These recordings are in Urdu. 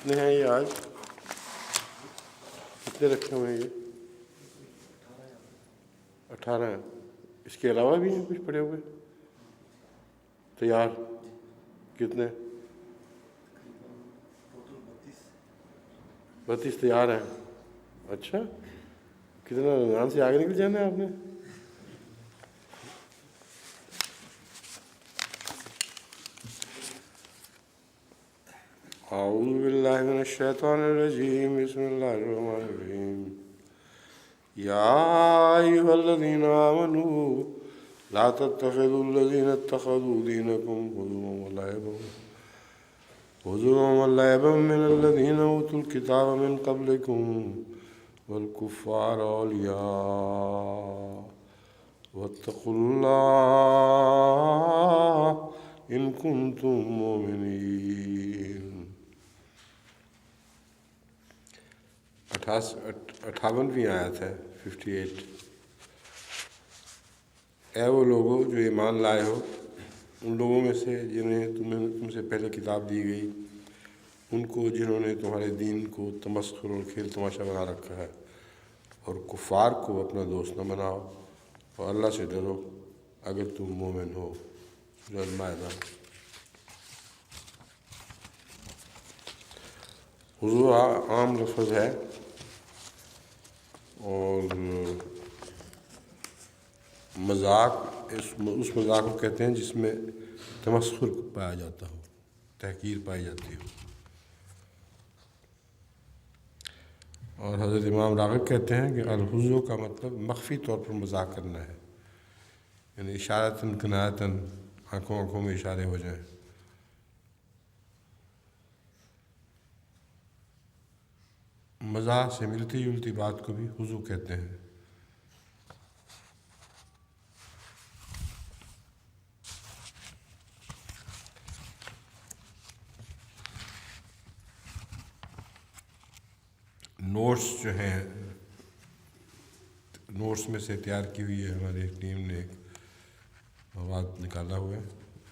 کتنے ہیں یہ آج؟ کتنے رکھے ہوئے ہیں یہ؟ 18 ہیں۔ اس کے علاوہ بھی ہیں کچھ پڑے ہوئے تیار؟ کتنے؟ 32 تیار ہیں۔ اچھا، کتنا رمضان سے آگے نکل جانا ہے آپ نے؟ اعوذ باللہ من الشیطان الرجیم، بسم اللہ الرحمن الرحیم۔ یا ایھا الذین آمنوا لا تتخذوا الذین اتخذوا دینکم ہزوا ولعبا من الذین اوتوا الکتاب من قبلکم والکفار اولیاء واتقوا اللہ ان کنتم مؤمنین۔ 58ویں آیت ہے 58۔ اے وہ لوگوں جو ایمان لائے ہو، ان لوگوں میں سے جنہیں تم سے پہلے کتاب دی گئی، ان کو جنہوں نے تمہارے دین کو تمسخر اور کھیل تماشا بنا رکھا ہے، اور کفار کو اپنا دوست نہ بناؤ، اور اللہ سے ڈرو اگر تم مومن ہو۔ سورہ المائدہ۔ حضور عام لفظ ہے اور مذاق اس مذاق کو کہتے ہیں جس میں تمسخر پایا جاتا ہو، تحقیر پائی جاتی ہو۔ اور حضرت امام راغب کہتے ہیں کہ الحزو کا مطلب مخفی طور پر مذاق کرنا ہے، یعنی اشارتاً کنایتاً آنکھوں میں اشارے ہو جائیں۔ مزاح سے ملتی جلتی بات کو بھی حزو کہتے ہیں۔ نوٹس جو ہیں، نوٹس میں سے تیار کی ہوئی ہے ہماری ٹیم نے، ایک مواد نکالا ہوا ہے،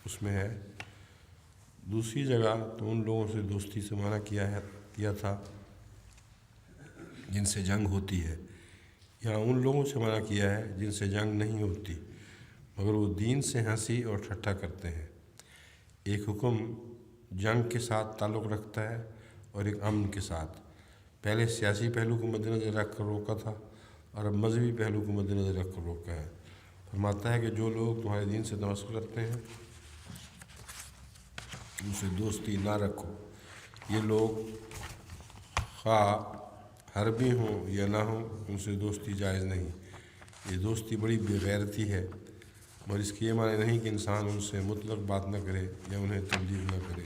اس میں ہے دوسری جگہ تو ان لوگوں سے دوستی سے منع کیا تھا جن سے جنگ ہوتی ہے، یا ان لوگوں سے منع کیا ہے جن سے جنگ نہیں ہوتی مگر وہ دین سے ہنسی اور ٹھٹھا کرتے ہیں۔ ایک حکم جنگ کے ساتھ تعلق رکھتا ہے اور ایک امن کے ساتھ۔ پہلے سیاسی پہلو کو مد نظر رکھ کر روکا تھا، اور اب مذہبی پہلو کو مد نظر رکھ کر روکا ہے۔ فرماتا ہے کہ جو لوگ تمہارے دین سے تمسخر کرتے ہیں ان سے دوستی نہ رکھو۔ یہ لوگ خواہ حربی ہوں یا نہ ہوں، ان سے دوستی جائز نہیں۔ یہ دوستی بڑی بے غیرتی ہے، مگر اس کی یہ معنی نہیں کہ انسان ان سے مطلق بات نہ کرے یا انہیں تبلیغ نہ کرے۔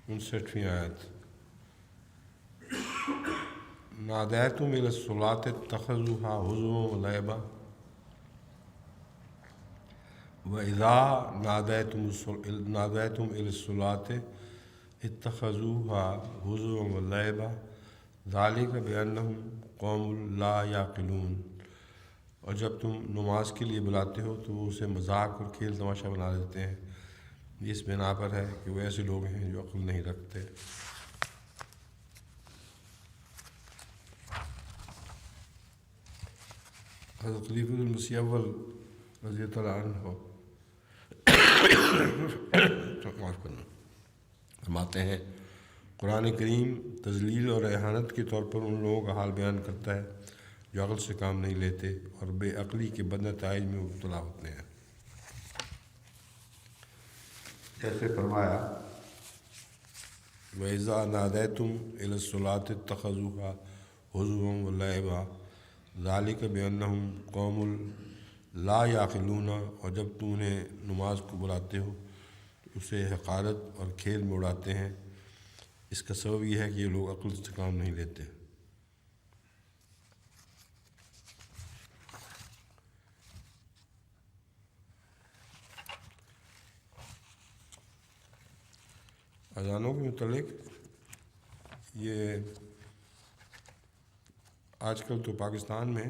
59ویں آیت۔ نادیتم الی الصلاۃ اتخذوها ہزوا ولعبا وَإِذَا نادیتم الی الصلاۃ اتخذوها ہزوا ولعبا ذلک بأنہم قوم لا یعقلون۔ اور جب تم نماز کے لیے بلاتے ہو تو وہ اسے مذاق اور کھیل تماشا بنا دیتے ہیں، اس بنا پر ہے کہ وہ ایسے لوگ ہیں جو عقل نہیں رکھتے۔ حضرت خلیفہ المسیح اول رضی اللہ عنہ معاف کرنا فرماتے ہیں، قرآن کریم تذلیل اور اہانت کے طور پر ان لوگوں کا حال بیان کرتا ہے جو عقل سے کام نہیں لیتے اور بے عقلی کے بد نتائج میں مبتلا ہوتے ہیں۔ جیسے فرمایا وَإِذَا نَادَيْتُمْ إِلَى الصَّلَاةِ اتَّخَذُوهَا هُزُوًا وَلَعِبًا ذَلِكَ بِأَنَّهُمْ قَوْمٌ لَا يَعْقِلُونَ۔ اور جب تم انہیں نماز کو بلاتے ہو تو اسے حقارت اور کھیل میں اڑاتے ہیں، اس کا سبب یہ ہے کہ یہ لوگ عقل سے کام نہیں لیتے۔ اذانوں کے متعلق یہ آج کل تو پاکستان میں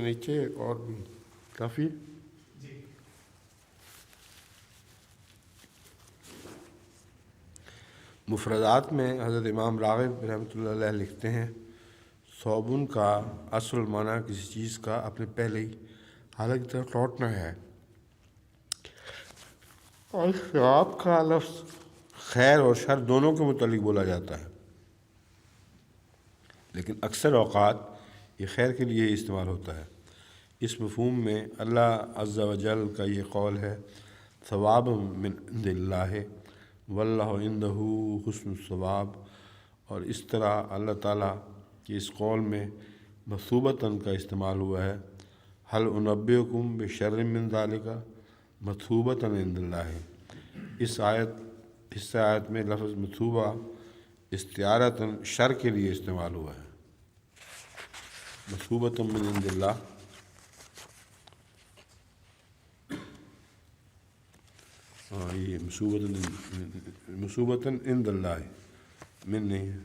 نیچے اور بھی کافی. مفردات میں حضرت امام راغب رحمۃ اللہ علیہ لکھتے ہیں صوبن کا اصل معنی کسی چیز کا اپنے پہلے ہی حالت کی طرف لوٹنا ہے، اور ثواب کا لفظ خیر اور شر دونوں کے متعلق بولا جاتا ہے، لیکن اکثر اوقات یہ خیر کے لیے ہی استعمال ہوتا ہے. اس مفہوم میں اللہ عز و جل کا یہ قول ہے ثواب من عند اللہ واللہ عندہ حسن الثواب، اور اس طرح اللہ تعالیٰ کے اس قول میں مثوبتاً کا استعمال ہوا ہے. هل انبئکم بشر من ذالک مثوبۃ عند اللہ. اس آیت میں لفظ مثوبہ استعارتاً شر کے لیے استعمال ہوا ہے. مثوبۃ من عند اللہ، یہ مثوبۃ عند اللہ من نہیں ہے.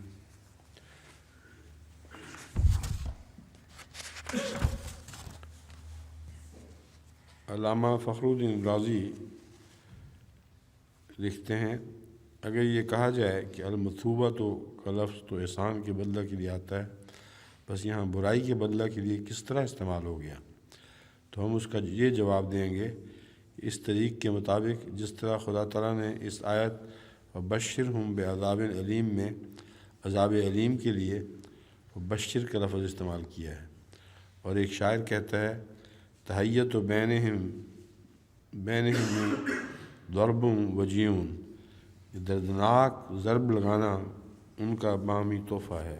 علامہ فخر الدین رازی لکھتے ہیں اگر یہ کہا جائے کہ المثوبہ کا لفظ تو احسان کے بدلہ کے لیے آتا ہے، بس یہاں برائی کے بدلہ کے لیے کس طرح استعمال ہو گیا، تو ہم اس کا یہ جواب دیں گے اس طریق کے مطابق جس طرح خدا تعالیٰ نے اس آیت وبشرہم بعذاب علیم میں عذاب علیم کے لیے بشر کا لفظ استعمال کیا ہے. اور ایک شاعر کہتا ہے تحیت بینہم ضرب وجیون، یہ دردناک ضرب لگانا ان کا باہمی تحفہ ہے.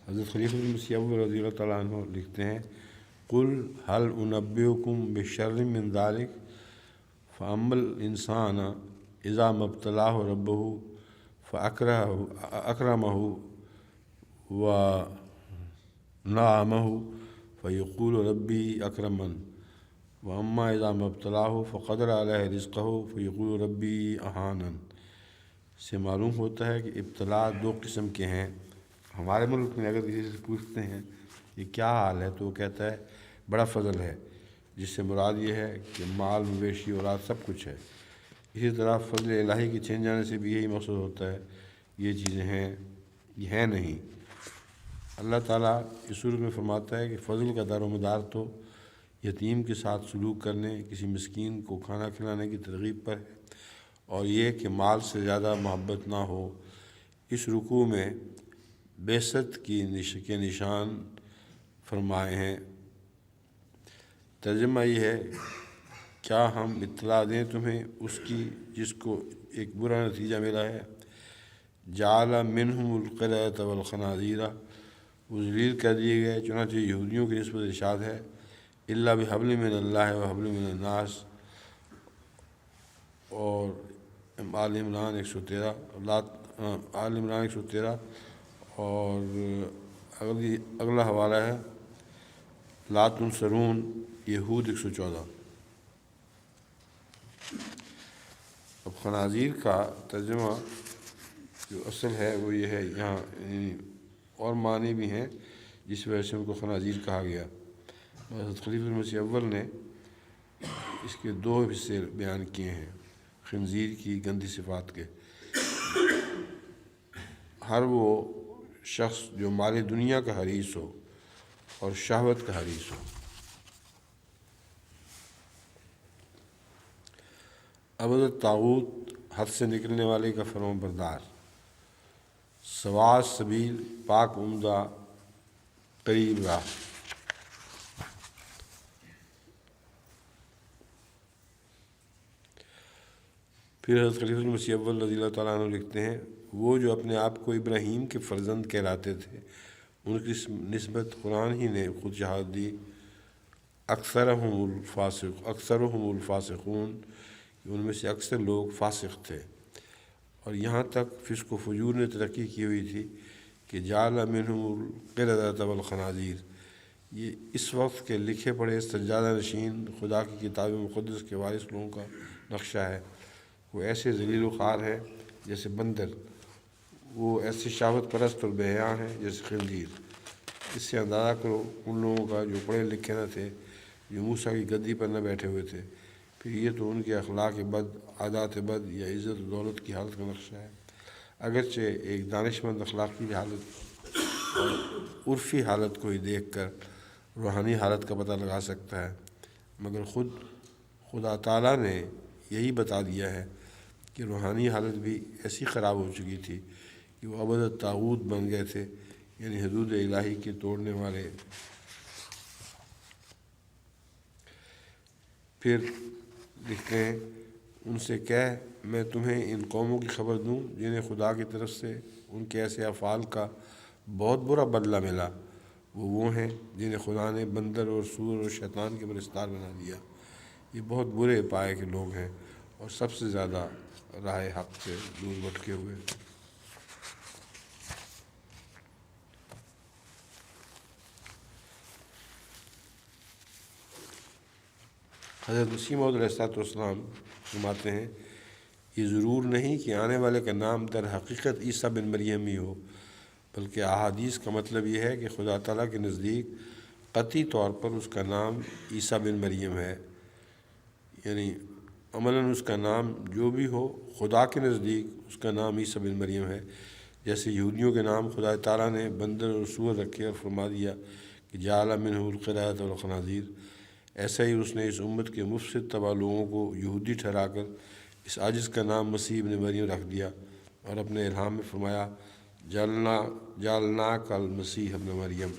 حضرت خلیفہ بن مسیح اول رضی اللہ تعالیٰ عنہ لکھتے ہیں قل هل انبئکم بشر من ذلک فاما الانسان اذا ما ابتلاه ربه فاکرمہ ونعمہ فیقول ربی اکرمن، واما اذا ما ابتلاه فقدر علیہ رزقہ فیقول ربی اہانن. سے معلوم ہوتا ہے کہ ابتلا دو قسم کے ہیں. ہمارے ملک میں اگر کسی سے پوچھتے ہیں یہ کیا حال ہے تو وہ کہتا ہے بڑا فضل ہے، جس سے مراد یہ ہے کہ مال مویشی اولاد سب کچھ ہے. اسی طرح فضل الہی کے چھن جانے سے بھی یہی مقصود ہوتا ہے یہ چیزیں ہیں، یہ ہیں نہیں. اللہ تعالیٰ اس صورت میں فرماتا ہے کہ فضل کا دار و مدار تو یتیم کے ساتھ سلوک کرنے، کسی مسکین کو کھانا کھلانے کی ترغیب پر ہے، اور یہ کہ مال سے زیادہ محبت نہ ہو. اس رکوع میں بعثت کے نشان فرمائے ہیں. ترجمہ یہ ہے کیا ہم اطلاع دیں تمہیں اس کی جس کو ایک برا نتیجہ ملا ہے. جعل منہم القردۃ والخنازیر، وہ ذلیل کر دیے گئے، چنانچہ یہودیوں کی نسبت ارشاد ہے الا بحبل من اللہ وحبل من الناس. اور آل عمران 113 اور اگلا حوالہ ہے لا تنصرون یہود 114. اب خنازیر کا ترجمہ جو اصل ہے وہ یہ ہے، یہاں اور معنی بھی ہیں جس وجہ سے ان کو خنازیر کہا گیا. حضرت خلیفہ مسیح اول نے اس کے دو حصے بیان کیے ہیں خنزیر کی گندی صفات کے. ہر وہ شخص جو مال دنیا کا حریص ہو اور شہوت کا حریص ہو. عبد الطاغوت حد سے نکلنے والے کا فرمان بردار، سواء سبیل پاک عمدہ قریب راہ. پھر حضرت خلیفہ مسیح اول رضی اللہ تعالیٰ عنہ لکھتے ہیں وہ جو اپنے آپ کو ابراہیم کے فرزند کہلاتے تھے ان کی نسبت قرآن ہی نے خود شہادت دی اکثرہم الفاسقون، ان میں سے اکثر لوگ فاسق تھے. اور یہاں تک فسق و فجور نے ترقی کی ہوئی تھی کہ جعل منہم القردۃ والخنازیر، یہ اس وقت کے لکھے پڑھے سجادہ نشین خدا کی کتاب مقدس کے وارث لوگوں کا نقشہ ہے. وہ ایسے ذلیل و خوار ہے جیسے بندر، وہ ایسے شہوت پرست اور بے حیا ہیں جیسے خنزیر۔ اس سے اندازہ کرو ان لوگوں کا جو پڑھے لکھے نہ تھے، جو موسیٰ کی گدی پر نہ بیٹھے ہوئے تھے۔ پھر یہ تو ان کے اخلاق بد، عادات بد یا عزت و دولت کی حالت کا نقشہ ہے۔ اگرچہ ایک دانش مند اخلاقی حالت اور عرفی حالت کو ہی دیکھ کر روحانی حالت کا پتہ لگا سکتا ہے، مگر خدا تعالیٰ نے یہی بتا دیا ہے کہ روحانی حالت بھی ایسی خراب ہو چکی تھی کہ وہ ابد طاغوت بن گئے تھے، یعنی حدود الہی کے توڑنے والے۔ پھر لکھتے ہیں، ان سے کہہ میں تمہیں ان قوموں کی خبر دوں جنہیں خدا کی طرف سے ان کے ایسے افعال کا بہت برا بدلہ ملا۔ وہ ہیں جنہیں خدا نے بندر اور سور اور شیطان کے پرستار بنا دیا۔ یہ بہت برے پائے کے لوگ ہیں اور سب سے زیادہ راہ حق سے دور بھٹکے ہوئے۔ حضرت مسیح موعود علیہ السلام فرماتے ہیں، یہ ضرور نہیں کہ آنے والے کا نام در حقیقت عیسیٰ بن مریم ہی ہو، بلکہ احادیث کا مطلب یہ ہے کہ خدا تعالیٰ کے نزدیک قطعی طور پر اس کا نام عیسیٰ بن مریم ہے، یعنی عملاً اس کا نام جو بھی ہو، خدا کے نزدیک اس کا نام عیسیٰ بن مریم ہے۔ جیسے یہودیوں کے نام خدا تعالیٰ نے بندر اور سور رکھے اور فرما دیا کہ جعل منہ القردۃ والخنازیر، ایسا ہی اس نے اس امت کے مفسد تباہ لوگوں کو یہودی ٹھہرا کر اس عاجز کا نام مسیح ابن مریم رکھ دیا، اور اپنے الہام میں فرمایا جعلناک المسیح ابن مریم۔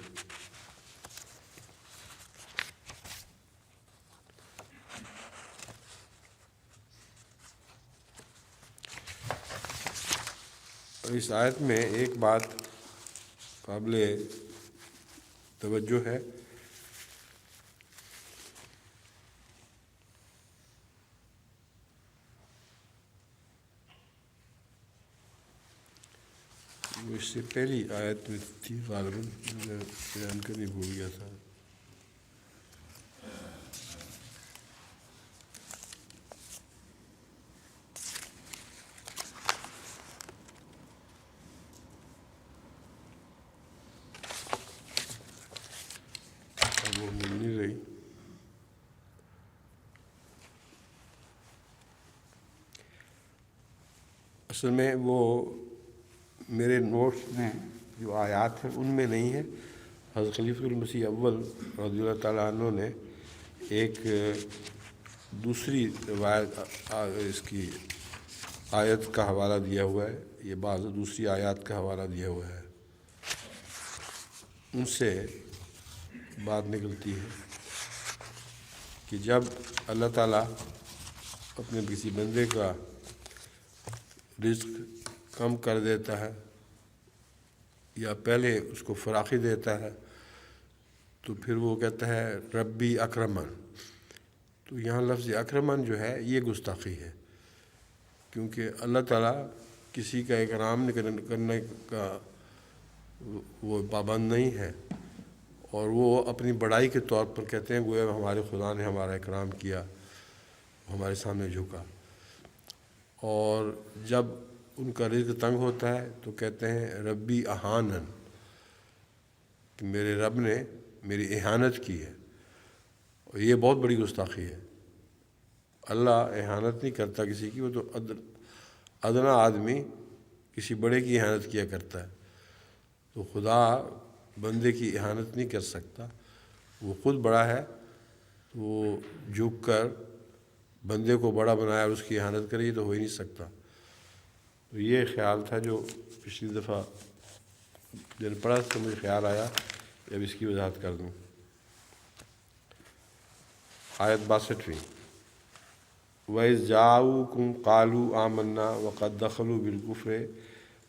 اس آیت میں ایک بات قابل توجہ ہے، وہ اس سے پہلی آیت میں تھی، غالباً میں بیان کرنے بھول گیا تھا۔ وہ مل نہیں رہی۔ اصل میں وہ میرے نوٹس میں جو آیات ہیں ان میں نہیں ہے۔ حضرت خلیفۃ المسیح اول رضی اللہ تعالیٰ عنہ نے ایک دوسری روایت اس کی آیت کا حوالہ دیا ہوا ہے، یہ بعض دوسری آیات کا حوالہ دیا ہوا ہے، ان سے بات نکلتی ہے کہ جب اللہ تعالیٰ اپنے کسی بندے کا رزق کم کر دیتا ہے یا پہلے اس کو فراخی دیتا ہے تو پھر وہ کہتا ہے ربی اکرمن۔ تو یہاں لفظ اکرمن جو ہے یہ گستاخی ہے، کیونکہ اللہ تعالیٰ کسی کا اکرام کرنے کا وہ پابند نہیں ہے، اور وہ اپنی بڑائی کے طور پر کہتے ہیں گویا ہمارے خدا نے ہمارا اکرام کیا، ہمارے سامنے جھکا۔ اور جب ان کا رزق تنگ ہوتا ہے تو کہتے ہیں ربی اہانن، کہ میرے رب نے میری اہانت کی ہے، اور یہ بہت بڑی گستاخی ہے۔ اللہ اہانت نہیں کرتا کسی کی، وہ تو ادنا آدمی کسی بڑے کی اہانت کیا کرتا ہے، تو خدا بندے کی اہانت نہیں کر سکتا، وہ خود بڑا ہے، وہ جھک کر بندے کو بڑا بنایا اور اس کی اہانت کرے، یہ تو ہو ہی نہیں سکتا۔ تو یہ خیال تھا جو پچھلی دفعہ دن پڑھا تو مجھے خیال آیا کہ اب اس کی وضاحت کر دوں۔ آیت 62، وَإِذْ جَاءُوكُمْ قَالُوا آمَنَّا وَقَدْ دَخَلُوا بِالْكُفْرِ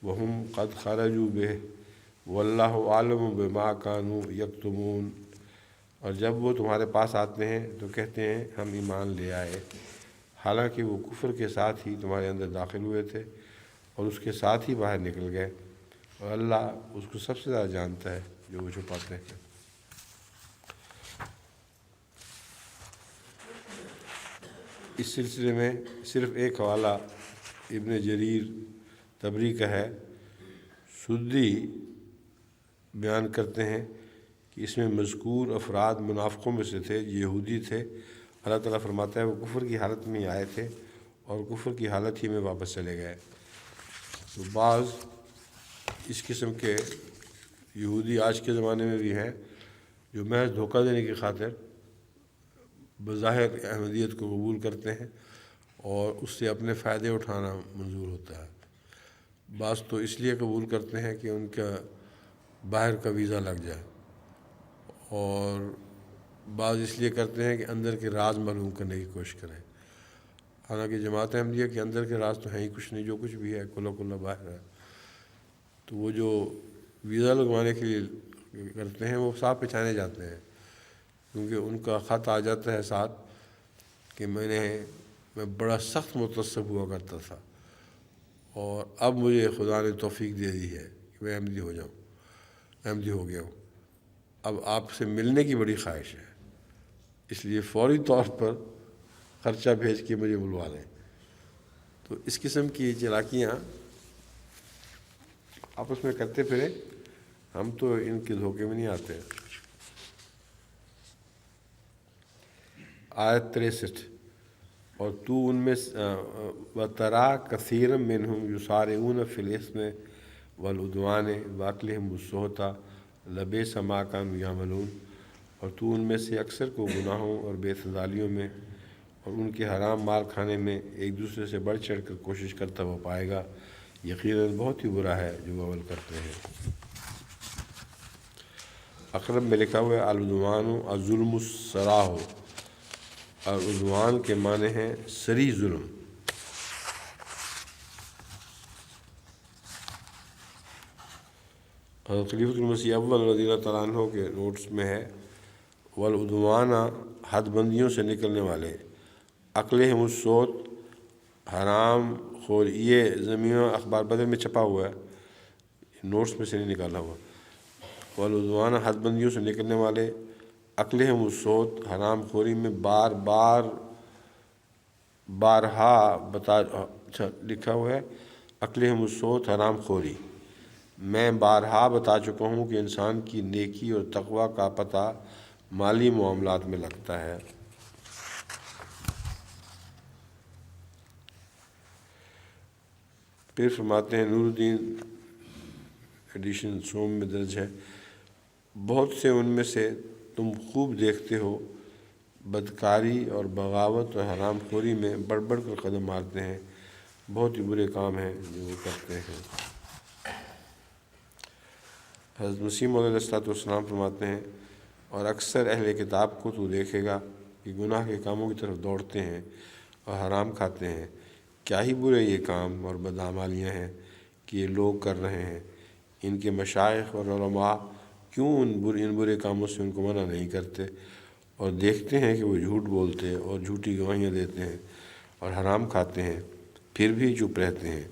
وَهُمْ قَدْ خَرَجُوا بِهِ وَاللَّهُ أَعْلَمُ بِمَا كَانُوا يَكْتُمُونَ۔ اور جب وہ تمہارے پاس آتے ہیں تو کہتے ہیں ہم ایمان لے آئے، حالانکہ وہ کفر کے ساتھ ہی تمہارے اندر داخل ہوئے تھے اور اس کے ساتھ ہی باہر نکل گئے، اور اللہ اس کو سب سے زیادہ جانتا ہے جو وہ چھپاتے ہیں۔ اس سلسلے میں صرف ایک حوالہ ابن جریر طبری کا ہے سدی بیان کرتے ہیں کہ اس میں مذکور افراد منافقوں میں سے تھے، یہودی تھے۔ اللہ تعالیٰ فرماتا ہے وہ کفر کی حالت میں ہی آئے تھے اور کفر کی حالت ہی میں واپس چلے گئے۔ تو بعض اس قسم کے یہودی آج کے زمانے میں بھی ہیں جو محض دھوکہ دینے کی خاطر بظاہر احمدیت کو قبول کرتے ہیں اور اس سے اپنے فائدے اٹھانا منظور ہوتا ہے۔ بعض تو اس لیے قبول کرتے ہیں کہ ان کا باہر کا ویزا لگ جائے، اور بعض اس لیے کرتے ہیں کہ اندر کے راز معلوم کرنے کی کوشش کریں۔ حالانکہ جماعت احمدیہ کے اندر کے راز تو ہیں ہی کچھ نہیں، جو کچھ بھی ہے کھلا کھلا باہر ہے۔ تو وہ جو ویزا لگوانے کے لیے کرتے ہیں وہ صاف پہچانے جاتے ہیں، کیونکہ ان کا خط آ جاتا ہے ساتھ کہ میں بڑا سخت متعصب ہوا کرتا تھا اور اب مجھے خدا نے توفیق دے دی ہے کہ میں احمدی ہو گیا ہوں، اب آپ سے ملنے کی بڑی خواہش ہے، اس لیے فوری طور پر خرچہ بھیج کے مجھے بلوا لیں۔ تو اس قسم کی چالاکیاں آپس میں کرتے پھریں، ہم تو ان کے دھوکے میں نہیں آتے۔ آیت 63، اور تو ان میں وَتَرَىٰ كَثِيرًا مِّنْهُمْ يُسَارِعُونَ فِي الْإِثْمِ وَالْعُدْوَانِ وَأَكْلِهِمُ السُّحْتَ لَبِئْسَ مَا كَانُوا يَعْمَلُونَ، اور تو ان میں سے اکثر کو گناہوں اور بے اعتدالیوں میں اور ان کے حرام مال کھانے میں ایک دوسرے سے بڑھ چڑھ کر کوشش کرتا ہوا پائے گا، یقیناً بہت ہی برا ہے جو وہ عمل کرتے ہیں۔ اقرب میں لکھا ہوا ہے العدوان الظلم الصراح، اور عدوان کے معنی ہیں صریح ظلم۔ حضرت خلیفۃ المسیح اول رضی اللہ تعالیٰ عنہ کے نوٹس میں ہے والعدوان حد بندیوں سے نکلنے والے، اکلہم السوت حرام خور، یہ زمین اخبار بدر میں چھپا ہوا ہے، نوٹس میں سے نہیں نکالا ہوا۔ والعدوان حد بندیوں سے نکلنے والے، اکلہم السوت حرام خوری میں بارہا لکھا ہوا ہے اکلہم السوت حرام خوری، میں بارہا بتا چکا ہوں کہ انسان کی نیکی اور تقوی کا پتہ مالی معاملات میں لگتا ہے۔ پھر فرماتے ہیں نور الدین ایڈیشن سوم میں درج ہے، بہت سے ان میں سے تم خوب دیکھتے ہو بدکاری اور بغاوت اور حرام خوری میں بڑھ بڑھ کر قدم مارتے ہیں، بہت ہی برے کام ہیں جو وہ کرتے ہیں۔ حضرت مسیح موعود علیہ السلام فرماتے ہیں اور اکثر اہل کتاب کو تو دیکھے گا کہ گناہ کے کاموں کی طرف دوڑتے ہیں اور حرام کھاتے ہیں، کیا ہی برے یہ کام اور بدعمالیاں ہیں کہ یہ لوگ کر رہے ہیں، ان کے مشائخ اور علماء کیوں ان برے کاموں سے ان کو منع نہیں کرتے، اور دیکھتے ہیں کہ وہ جھوٹ بولتے اور جھوٹی گواہیاں دیتے ہیں اور حرام کھاتے ہیں، پھر بھی چپ رہتے ہیں،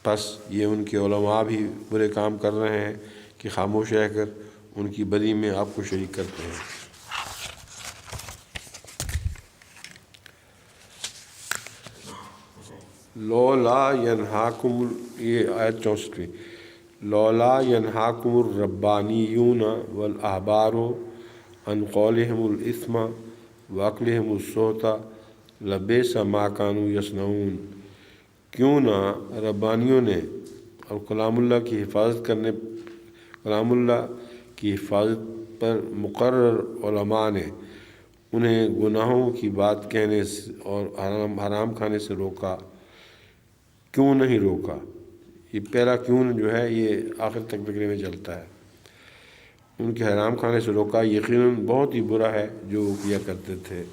پس یہ ان کے علماء بھی برے کام کر رہے ہیں کہ خاموش رہ کر ان کی بدی میں آپ کو شریک کرتے ہیں۔ لولا ینہاکم، یہ آیت 64، لولا ینہاکم الربانیون والاحبار عن قولہم الاثم واکلہم السحت لبئس ما کانوا یصنعون، کیوں نہ ربانیوں نے اور کلام اللہ کی حفاظت پر مقرر علماء نے انہیں گناہوں کی بات کہنے اور حرام کھانے سے روکا، کیوں نہیں روکا؟ یہ پہلا کیوں جو ہے یہ آخر تک بگڑے میں چلتا ہے۔ ان کے حرام کھانے سے روکا، یقیناً بہت ہی برا ہے جو وہ کیا کرتے تھے۔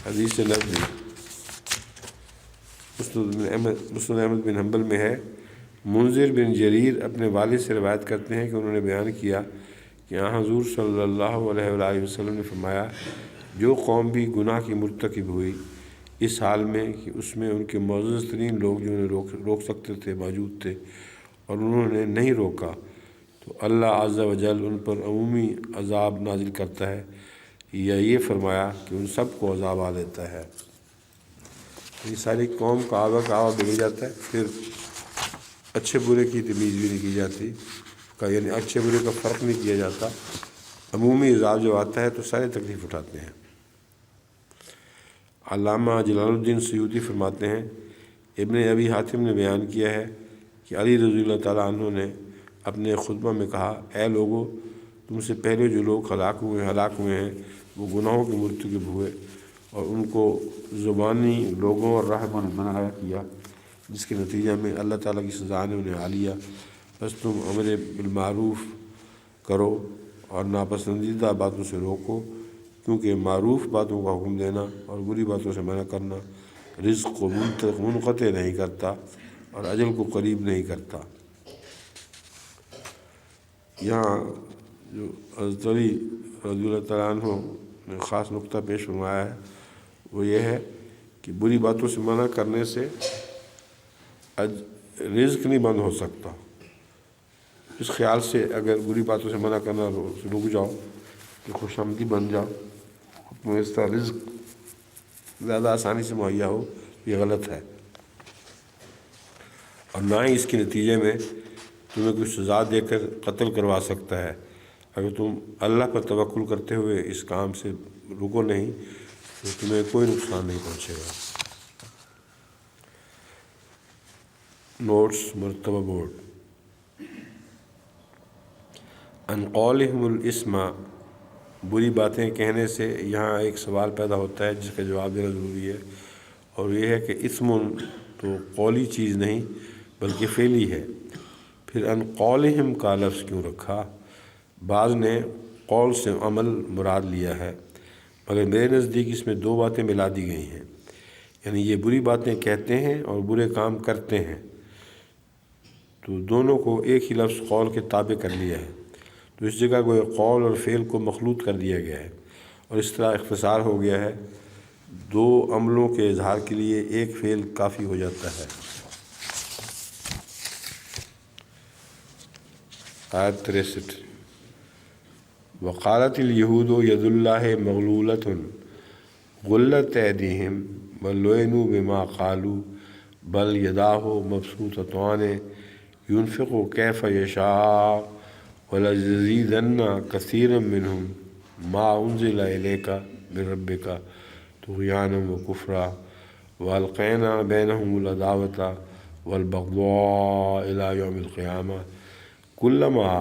حدیث نبوی مسند احمد بن حنبل میں ہے، منذر بن جریر اپنے والد سے روایت کرتے ہیں کہ انہوں نے بیان کیا کہ حضور صلی اللہ علیہ وآلہ وسلم نے فرمایا، جو قوم بھی گناہ کی مرتکب ہوئی اس حال میں کہ اس میں ان کے معزز ترین لوگ جو انہیں روک سکتے تھے موجود تھے اور انہوں نے نہیں روکا، تو اللہ عز و جل ان پر عمومی عذاب نازل کرتا ہے، یا یہ فرمایا کہ ان سب کو عذاب آ دیتا ہے۔ یہ ساری قوم کا آبا بگڑ جاتا ہے، پھر اچھے برے کی تمیز بھی نہیں کی جاتی، یعنی اچھے برے کا فرق نہیں کیا جاتا۔ عمومی عذاب جو آتا ہے تو سارے تکلیف اٹھاتے ہیں۔ علامہ جلال الدین سیوطی فرماتے ہیں، ابن ابی حاتم نے بیان کیا ہے کہ علی رضی اللہ تعالیٰ عنہ نے اپنے خطبہ میں کہا، اے لوگو، تم سے پہلے جو لوگ ہلاک ہوئے ہیں وہ گناہوں کے مرتکب ہوئے اور ان کو زبانی لوگوں اور راہبان بنایا کیا، جس کے نتیجہ میں اللہ تعالیٰ کی سزا نے انہیں آ لیا۔ بس تم امر بالمعروف کرو اور ناپسندیدہ باتوں سے روکو، کیونکہ معروف باتوں کا حکم دینا اور بری باتوں سے منع کرنا رزق کو منقطع نہیں کرتا اور اجل کو قریب نہیں کرتا۔ یہاں جو حضرت علی رضی اللہ تعالیٰ عنہ نے خاص نقطہ پیش فرمایا ہے وہ یہ ہے کہ بری باتوں سے منع کرنے سے رزق نہیں بند ہو سکتا۔ اس خیال سے اگر بری باتوں سے منع کرنا رک جاؤ کہ خوش آمدی بن جاؤ، تمہیں اس طرح رزق زیادہ آسانی سے مہیا ہو، یہ غلط ہے، اور نہ ہی اس کے نتیجے میں تمہیں کچھ سزا دے کر قتل کروا سکتا ہے۔ اگر تم اللہ پر توکل کرتے ہوئے اس کام سے رکو نہیں تو تمہیں کوئی نقصان نہیں پہنچے گا۔ نوٹس مرتبہ بورڈ۔ ان قولہم الاسم، بری باتیں کہنے سے یہاں ایک سوال پیدا ہوتا ہے جس کا جواب دینا ضروری ہے، اور یہ ہے کہ اسم تو قولی چیز نہیں بلکہ فعلی ہے، پھر ان قولہم کا لفظ کیوں رکھا؟ بعض نے قول سے عمل مراد لیا ہے، مگر میرے نزدیک اس میں دو باتیں ملا دی گئی ہیں، یعنی یہ بری باتیں کہتے ہیں اور برے کام کرتے ہیں، تو دونوں کو ایک ہی لفظ قول کے تابع کر لیا ہے، تو اس جگہ کوئی قول اور فعل کو مخلوط کر دیا گیا ہے، اور اس طرح اختصار ہو گیا ہے، دو عملوں کے اظہار کے لیے ایک فعل کافی ہو جاتا ہے۔ آیت 63۔ وقالت الیہود ید اللہ مغلولۃ غلت ایدیہم ولعنوا بما قالوا بل یداہ مبسوطتان ينفق کیف یشاء وليزيدن كثيرا منهم ما انزل الیک من ربک طغیانا وکفرا والقینا بینہم العداوۃ والبغضاء الی یوم القیامہ کلما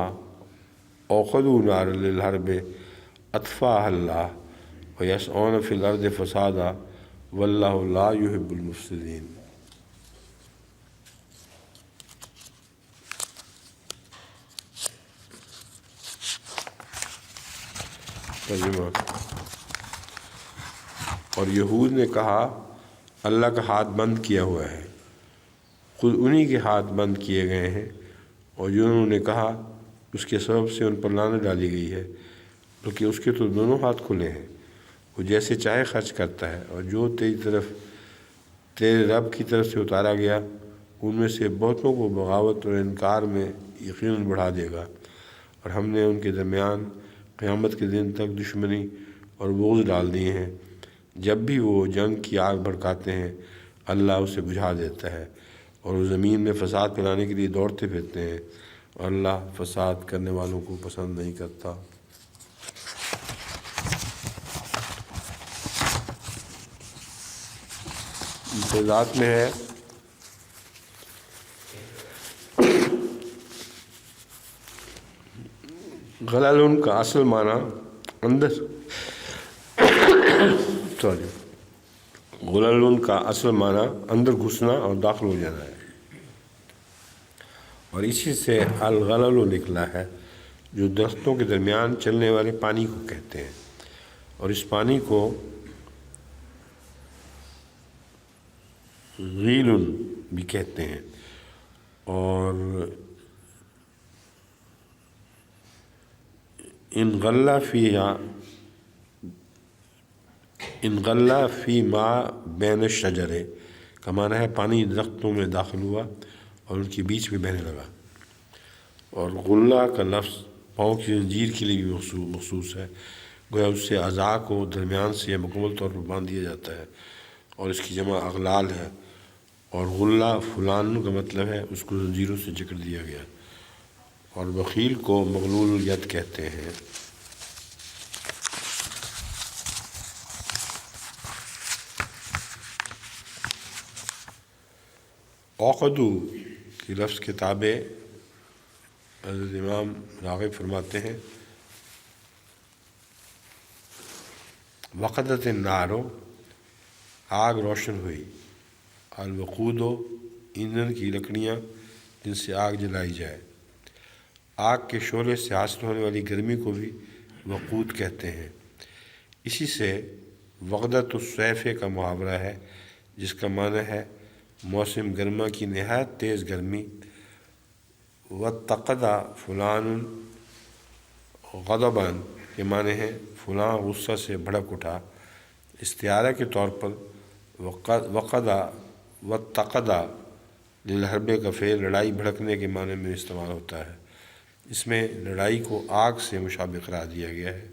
اوقدوا نارا للحرب اطفاها اللہ ویسعون فی الارض فسادا واللہ لا یحب المفسدین۔ ترجمہ۔ اور یہود نے کہا اللہ کا ہاتھ بند کیا ہوا ہے، خود انہی کے ہاتھ بند کیے گئے ہیں، اور جنہوں نے کہا اس کے سبب سے ان پر لعنت ڈالی گئی ہے، بلکہ اس کے تو دونوں ہاتھ کھلے ہیں، وہ جیسے چاہے خرچ کرتا ہے، اور جو تیرے رب کی طرف سے اتارا گیا ان میں سے بہتوں کو بغاوت اور انکار میں یقیناً بڑھا دے گا، اور ہم نے ان کے درمیان قیامت کے دن تک دشمنی اور بغض ڈال دیے ہیں، جب بھی وہ جنگ کی آگ بھڑکاتے ہیں اللہ اسے بجھا دیتا ہے، اور وہ زمین میں فساد پھیلانے کے لیے دوڑتے پھرتے ہیں، اور اللہ فساد کرنے والوں کو پسند نہیں کرتا۔ امتیازات میں ہے غلل کا اصل معنی غلل کا اصل معنی اندر گھسنا اور داخل ہو جانا ہے، اور اسی سے الغلل نکلا ہے جو درختوں کے درمیان چلنے والے پانی کو کہتے ہیں، اور اس پانی کو غیل بھی کہتے ہیں، اور ان غلہ فی ما بین الشجر کا معنی ہے پانی درختوں میں داخل ہوا اور ان کے بیچ میں بہنے لگا، اور غلہ کا لفظ پاؤں کی زنجیر کے لیے بھی مخصوص ہے، گویا اس سے اعضاء کو درمیان سے مکمل طور پر باندھ دیا جاتا ہے، اور اس کی جمع اغلال ہے، اور غلہ فلان کا مطلب ہے اس کو زنجیروں سے جکڑ دیا گیا، اور بخیل کو مغلول ید کہتے ہیں۔ عقدو کی لفظ کے تابع حضرت امام راغب فرماتے ہیں وقدت النار، آگ روشن ہوئی، الوقود ایندھن کی لکڑیاں جن سے آگ جلائی جائے، آگ کے شعلے سے حاصل ہونے والی گرمی کو بھی وقود کہتے ہیں۔ اسی سے وقدت الصیف کا محاورہ ہے جس کا معنی ہے موسم گرما کی نہایت تیز گرمی۔ واتقد فلان غضباً کے معنی ہے فلاں غصہ سے بھڑک اٹھا۔ استعارہ کے طور پر وقد واتقد للحرب کا فعل لڑائی بھڑکنے کے معنی میں استعمال ہوتا ہے، اس میں لڑائی کو آگ سے مشابہ قرار دیا گیا ہے۔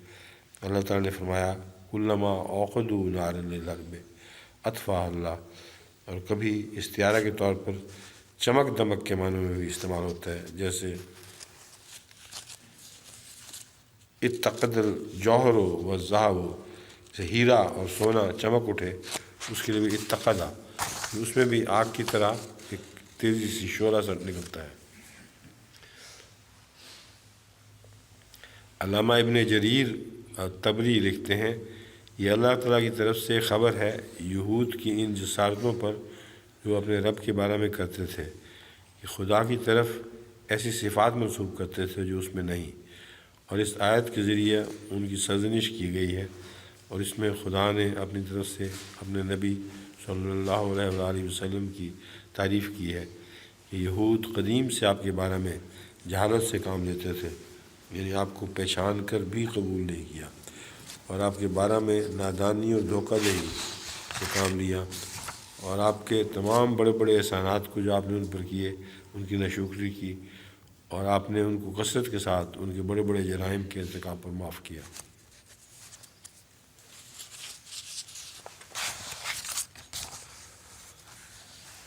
اللہ تعالیٰ نے فرمایا کلما اوقدوا نارا للحرب اطفاها اللہ، اور کبھی استعارہ کے طور پر چمک دمک کے معنی میں بھی استعمال ہوتا ہے، جیسے اتقد الجوہر والذہب، جیسے ہیرا اور سونا چمک اٹھے اس کے لیے بھی اتقدا، اس میں بھی آگ کی طرح ایک تیزی سی شعلہ سا نکلتا ہے۔ علامہ ابن جریر طبری لکھتے ہیں یہ اللہ تعالیٰ کی طرف سے خبر ہے یہود کی ان جسارتوں پر جو اپنے رب کے بارے میں کرتے تھے کہ خدا کی طرف ایسی صفات منسوب کرتے تھے جو اس میں نہیں، اور اس آیت کے ذریعے ان کی سرزنش کی گئی ہے، اور اس میں خدا نے اپنی طرف سے اپنے نبی صلی اللہ علیہ وآلہ وسلم کی تعریف کی ہے کہ یہود قدیم سے آپ کے بارے میں جہالت سے کام لیتے تھے، یعنی آپ کو پہچان کر بھی قبول نہیں کیا، اور آپ کے بارے میں نادانی اور دھوکہ دہی سے کام لیا، اور آپ کے تمام بڑے بڑے احسانات کو جو آپ نے ان پر کیے ان کی ناشکری کی، اور آپ نے ان کو کثرت کے ساتھ ان کے بڑے بڑے جرائم کے ارتکاب پر معاف کیا۔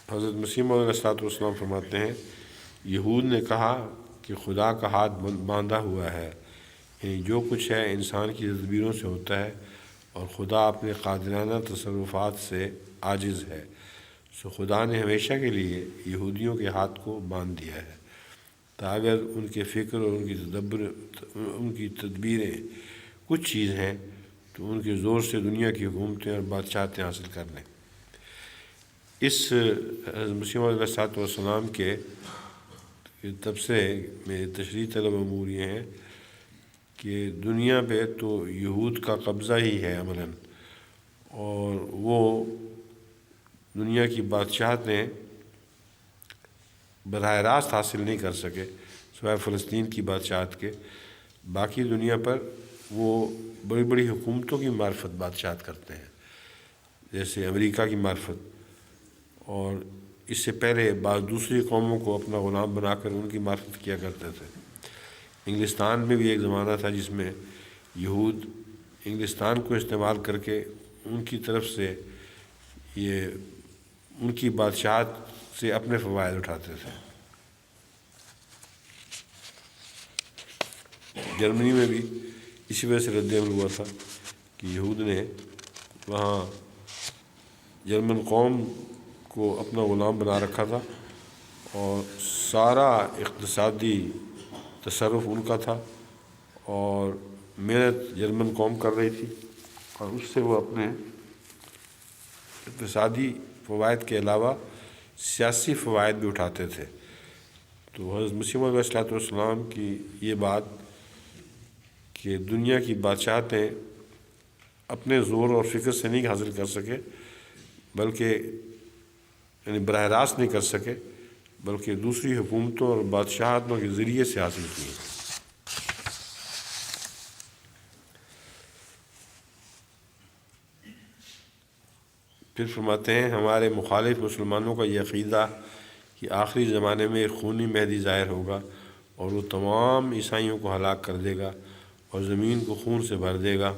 حضرت مسیح موعود علیہ الصلوۃ والسلام فرماتے ہیں یہود نے کہا کہ خدا کا ہاتھ باندھا ہوا ہے، یعنی جو کچھ ہے انسان کی تدبیروں سے ہوتا ہے، اور خدا اپنے قادرانہ تصرفات سے عاجز ہے، سو خدا نے ہمیشہ کے لیے یہودیوں کے ہاتھ کو باندھ دیا ہے، تا اگر ان کے فکر اور ان کی تدبیریں کچھ چیز ہیں تو ان کے زور سے دنیا کی حکومتیں اور بادشاہتیں حاصل کر لیں۔ اس مسیح علیہ السلام کے تبصرے میں تشریح طلب امور یہ ہیں کہ دنیا پہ تو یہود کا قبضہ ہی ہے عملاً، اور وہ دنیا کی بادشاہتیں براہ راست حاصل نہیں کر سکے سوائے فلسطین کی بادشاہت کے، باقی دنیا پر وہ بڑی بڑی حکومتوں کی معرفت بادشاہت کرتے ہیں، جیسے امریکہ کی معرفت، اور اس سے پہلے بعض دوسری قوموں کو اپنا غلام بنا کر ان کی معرفت کیا کرتے تھے۔ انگلستان میں بھی ایک زمانہ تھا جس میں یہود انگلستان کو استعمال کر کے ان کی طرف سے یہ ان کی بادشاہت سے اپنے فوائد اٹھاتے تھے۔ جرمنی میں بھی اسی وجہ سے رد عمل ہوا تھا کہ یہود نے وہاں جرمن قوم کو اپنا غلام بنا رکھا تھا، اور سارا اقتصادی تصرف ان کا تھا، اور محنت جرمن قوم کر رہی تھی، اور اس سے وہ اپنے اقتصادی فوائد کے علاوہ سیاسی فوائد بھی اٹھاتے تھے۔ تو حضرت مسیح موعود علیہ السلام کی یہ بات کہ دنیا کی بادشاہتیں اپنے زور اور فکر سے نہیں حاصل کر سکے، بلکہ یعنی براہ راست نہیں کر سکے، بلکہ دوسری حکومتوں اور بادشاہتوں کے ذریعے سے حاصل کی۔ پھر فرماتے ہیں ہمارے مخالف مسلمانوں کا یہ عقیدہ کہ آخری زمانے میں ایک خونی مہدی ظاہر ہوگا اور وہ تمام عیسائیوں کو ہلاک کر دے گا، اور زمین کو خون سے بھر دے گا،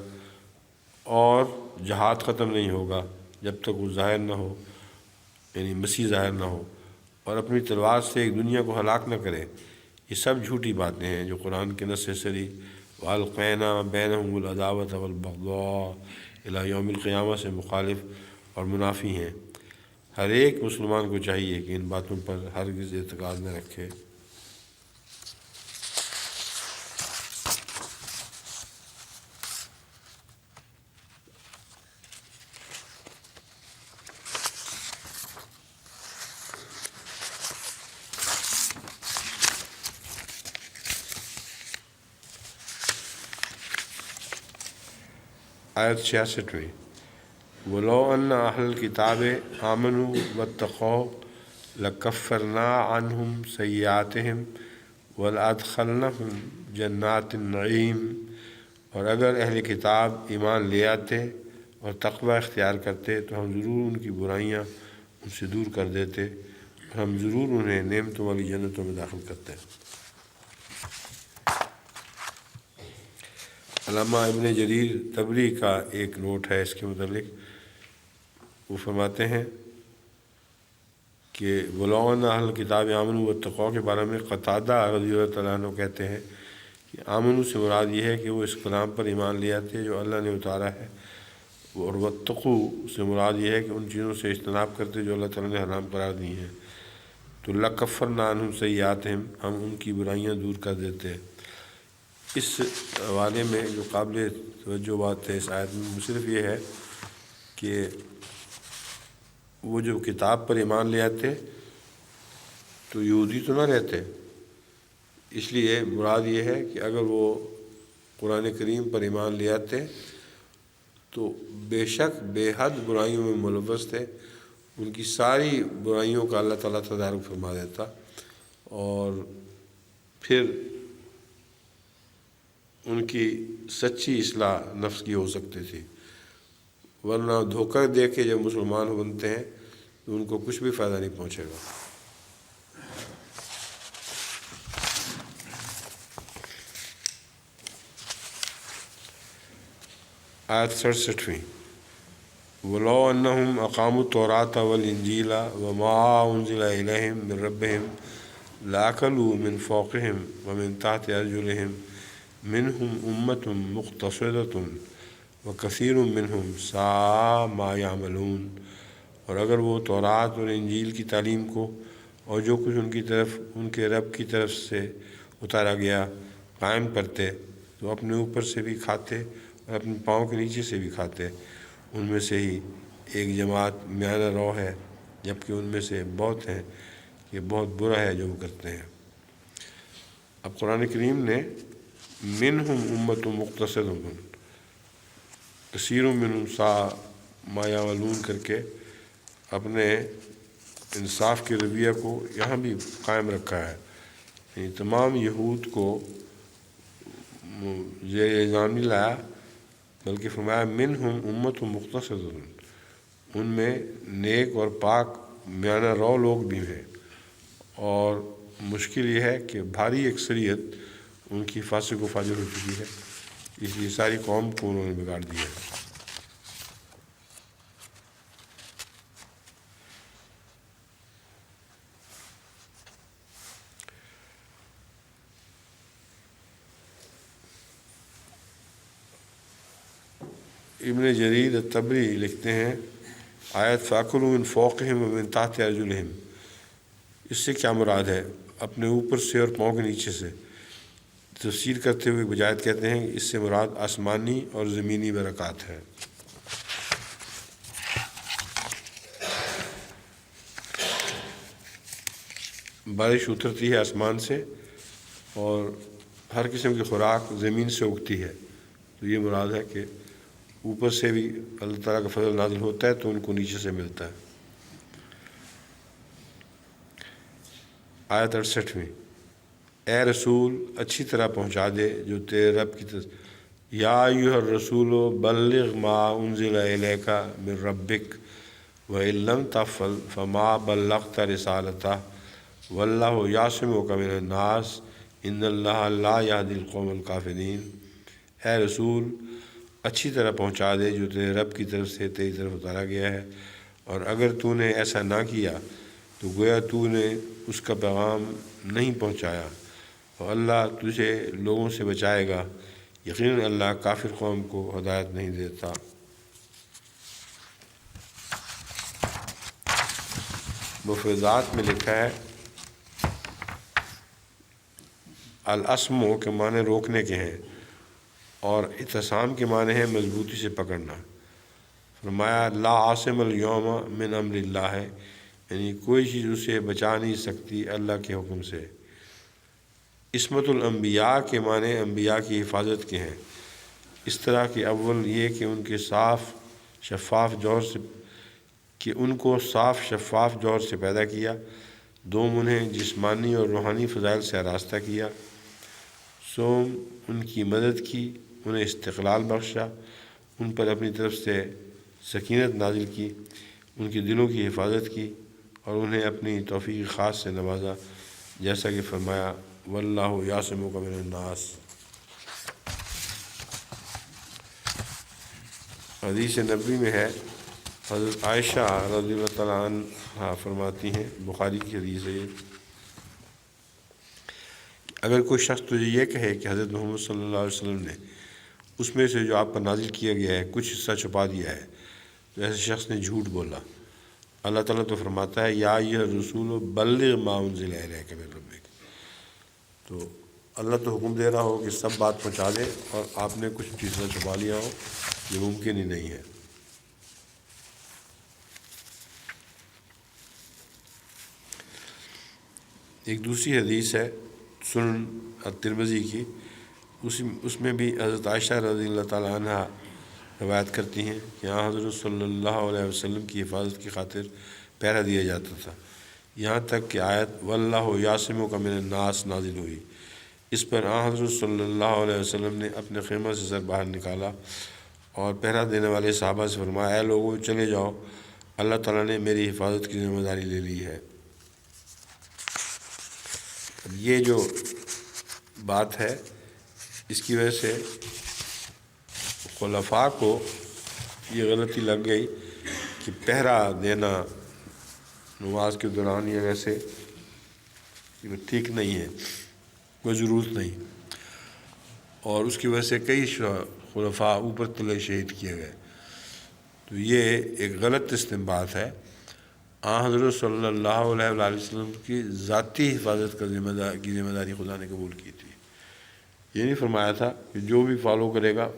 اور جہاد ختم نہیں ہوگا جب تک وہ ظاہر نہ ہو، یعنی مسیح ظاہر نہ ہو، اور اپنی تلوار سے ایک دنیا کو ہلاک نہ کرے۔ یہ سب جھوٹی باتیں ہیں جو قرآن کے نص سری وَأَلْقَيْنَا بَيْنَهُمُ الْعَدَاوَةَ وَالْبَغْضَاءَ إِلَىٰ يَوْمِ الْقِيَامَةِ سے مخالف اور منافی ہیں۔ ہر ایک مسلمان کو چاہیے کہ ان باتوں پر ہرگز اعتقاد نہ رکھے۔ آیت 66 وَلَوْ أَنَّ أَهْلَ الْكِتَابِ آمَنُوا وَاتَّقَوْا لَكَفَّرْنَا عَنْهُمْ سَيِّئَاتِهِمْ وَلَأَدْخَلْنَاهُمْ جَنَّاتِ النَّعِيمِ، اور اگر اہل کتاب ایمان لے آتے اور تقوی اختیار کرتے تو ہم ضرور ان کی برائیاں ان سے دور کر دیتے، اور ہم ضرور انہیں نعمتوں والی جنتوں میں داخل کرتے۔ علامہ ابن جریر طبری کا ایک نوٹ ہے اس کے متعلق۔ وہ فرماتے ہیں کہ وَلَوْ أَنَّ أَهْلَ الْكِتَابِ آمَنُوا وَاتَّقَوْا کے بارے میں قتادہ رضی اللہ تعالیٰ عنہ کہتے ہیں کہ آمنو سے مراد یہ ہے کہ وہ اس کلام پر ایمان لے آتے جو اللہ نے اتارا ہے، اور واتقوا سے مراد یہ ہے کہ ان چیزوں سے اجتناب کرتے جو اللہ تعالیٰ نے حرام قرار دی ہیں، تو لَكَفَّرْنَا عَنْهُمْ سَيِّئَاتِهِمْ، ہم ان کی برائیاں دور کر دیتے۔ اس حوالے میں جو قابل توجہ بات ہے اس آیت میں صرف یہ ہے کہ وہ جو کتاب پر ایمان لے آتے تو یہودی تو نہ رہتے، اس لیے مراد یہ ہے کہ اگر وہ قرآن کریم پر ایمان لے آتے تو بے شک بے حد برائیوں میں ملوث تھے، ان کی ساری برائیوں کا اللہ تعالیٰ تدارک فرما دیتا، اور پھر ان کی سچی اصلاح نفس کی ہو سکتی تھی، ورنہ دھوکہ دے کے جب مسلمان بنتے ہیں تو ان کو کچھ بھی فائدہ نہیں پہنچے گا۔ آیت 67 وَلَوْ أَنَّهُمْ أَقَامُوا التَّوْرَاةَ وَالْإِنْجِيلَ وَمَا أُنزِلَ إِلَيْهِمْ مِنْ رَبِّهِمْ لَأَكَلُوا مِنْ فَوْقِهِمْ وَمِنْ تَحْتِ أَرْجُلِهِمْ مِنْهُمْ أُمَّةٌ مُقْتَصِدَةٌ وَكَثِيرٌ مِنْهُمْ سَاءَ مَا يَعْمَلُونَ، اور اگر وہ تورات اور انجیل کی تعلیم کو اور جو کچھ ان کے رب کی طرف سے اتارا گیا قائم کرتے تو اپنے اوپر سے بھی کھاتے اور اپنے پاؤں کے نیچے سے بھی کھاتے۔ ان میں سے ہی ایک جماعت میانہ رو ہے، جبکہ ان میں سے بہت ہیں کہ بہت برا ہے جو وہ کرتے ہیں۔ اب قرآن کریم نے منہم امت مقتصد کثیر منہم ساء ما یعملون کر کے اپنے انصاف کے رویہ کو یہاں بھی قائم رکھا ہے، یعنی تمام یہود کو زیر الزام نہیں لایا، بلکہ فرمایا منہم امت مقتصد، ان میں نیک اور پاک میانہ رو لوگ بھی ہیں، اور مشکل یہ ہے کہ بھاری اکثریت ان کی فاسق و فاجر ہو چکی ہے، اس لیے ساری قوم کو انہوں نے بگاڑ دیا ہے۔ ابن جریر الطبری لکھتے ہیں آیت فَأَكُلُوا مِنْ فَوْقِهِمْ وَمِنْ تَحْتِ أَرْجُلِهِمْ، اس سے کیا مراد ہے؟ اپنے اوپر سے اور پاؤں کے نیچے سے۔ تفسیر کرتے ہوئے بجایت کہتے ہیں کہ اس سے مراد آسمانی اور زمینی برکات ہے۔ بارش اترتی ہے آسمان سے اور ہر قسم کی خوراک زمین سے اگتی ہے، تو یہ مراد ہے کہ اوپر سے بھی اللہ تعالیٰ کا فضل نازل ہوتا ہے تو ان کو نیچے سے ملتا ہے۔ آیت 68 اے رسول اچھی طرح پہنچا دے جو تیرے رب کی طرف، یا ایھا الرسول بلغ ما انزل الیک من ربک وان لم تفعل فما بلغت رسالتہ واللہ یعصمک من الناس ان اللہ لا یہدی القوم الکافرین۔ اے رسول اچھی طرح پہنچا دے جو تیرے رب کی طرف سے تیری طرف اتارا گیا ہے، اور اگر تو نے ایسا نہ کیا تو گویا تو نے اس کا پیغام نہیں پہنچایا، اور اللہ تجھے لوگوں سے بچائے گا، یقیناً اللہ کافر قوم کو ہدایت نہیں دیتا۔ مفردات میں لکھا ہے الاسمو کے معنی روکنے کے ہیں، اور اعتصام کے معنی ہے مضبوطی سے پکڑنا۔ فرمایا لا عاصم اليوم من امر اللہ ہے، یعنی کوئی چیز اسے بچا نہیں سکتی اللہ کے حکم سے۔ عصمت الانبیاء کے معنی انبیاء کی حفاظت کے ہیں، اس طرح کہ اول یہ کہ ان کے ان کو صاف شفاف جوہر سے پیدا کیا، دوم انہیں جسمانی اور روحانی فضائل سے آراستہ کیا، سوم ان کی مدد کی، انہیں استقلال بخشا، ان پر اپنی طرف سے سکینت نازل کی، ان کے دلوں کی حفاظت کی، اور انہیں اپنی توفیق خاص سے نوازا، جیسا کہ فرمایا واللہ یعصمک من الناس۔ حدیث نبوی میں ہے، حضرت عائشہ رضی اللہ تعالیٰ عنہ فرماتی ہیں، بخاری کی حدیث ہے، اگر کوئی شخص تجھے یہ کہے کہ حضرت محمد صلی اللہ علیہ وسلم نے اس میں سے جو آپ پر نازل کیا گیا ہے کچھ حصہ چھپا دیا ہے، تو ایسے شخص نے جھوٹ بولا۔ اللہ تعالیٰ تو فرماتا ہے یا ایھا الرسول بلغ ما انزل الیک من ربک، تو اللہ تو حکم دے رہا ہو کہ سب بات پہنچا دے، اور آپ نے کچھ چیزیں چھپا لیا ہو، یہ ممکن ہی نہیں ہے۔ ایک دوسری حدیث ہے سنن الترمذی کی، اس میں بھی حضرت عائشہ رضی اللہ تعالیٰ عنہ روایت کرتی ہیں کہ یہاں حضرت صلی اللہ علیہ وسلم کی حفاظت کی خاطر پہرا دیا جاتا تھا، یہاں تک کہ آیت واللہ یعصمک من الناس نازل ہوئی۔ اس پر حضرت صلی اللہ علیہ وسلم نے اپنے خیمہ سے سر باہر نکالا اور پہرا دینے والے صحابہ سے فرمایا اے لوگوں چلے جاؤ، اللہ تعالیٰ نے میری حفاظت کی ذمہ داری لے لی ہے۔ یہ جو بات ہے اس کی وجہ سے خلفاء کو یہ غلطی لگ گئی کہ پہرا دینا نماز کے دوران یہ ویسے ٹھیک نہیں ہے، کوئی ضرورت نہیں، اور اس کی وجہ سے کئی خلفاء اوپر تلے شہید کیے گئے۔ تو یہ ایک غلط استنباط ہے۔ حضرت صلی اللہ علیہ وآلہ وسلم کی ذاتی حفاظت کی ذمہ داری خدا نے قبول کی تھی، یہ نہیں فرمایا تھا کہ جو بھی فالو کرے گا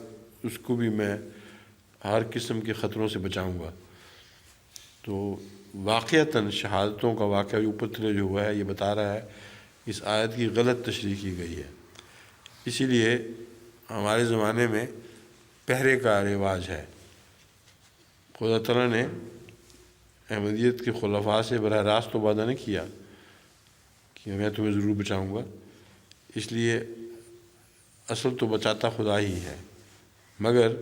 اس کو بھی میں ہر قسم کے خطروں سے بچاؤں گا۔ تو واقعتاً شہادتوں کا واقعہ اوپر تلے جو ہوا ہے یہ بتا رہا ہے اس آیت کی غلط تشریح کی گئی ہے، اسی لیے ہمارے زمانے میں پہرے کا رواج ہے۔ خدا تعالیٰ نے احمدیت کے خلفاء سے براہ راست تو وعدہ نہیں کیا کہ میں تمہیں ضرور بچاؤں گا، اس لیے اصل تو بچاتا خدا ہی ہے، مگر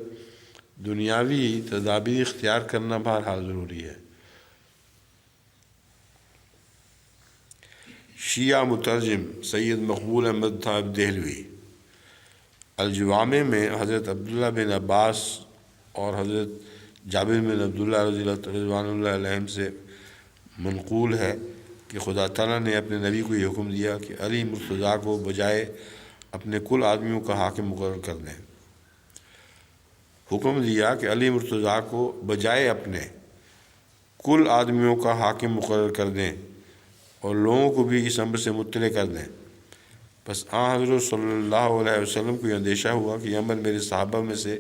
دنیاوی تدابیر اختیار کرنا بہرحال ضروری ہے۔ شیعہ مترجم سید مقبول احمد صاحب دہلوی الجوامع میں حضرت عبداللہ بن عباس اور حضرت جابر بن عبداللہ رضوان اللہ علیہم سے منقول ہے کہ خدا تعالیٰ نے اپنے نبی کو یہ حکم دیا کہ علی مرتضیٰ کو بجائے اپنے کل آدمیوں کا حاکم مقرر کر دیں۔ حکم دیا کہ علی مرتضیٰ کو بجائے اپنے کل آدمیوں کا حاکم مقرر کر دیں اور لوگوں کو بھی اس امر سے مطلع کر دیں۔ بس حضرت صلی اللہ علیہ وسلم کو یہ اندیشہ ہوا کہ یہ امر میرے صحابہ میں سے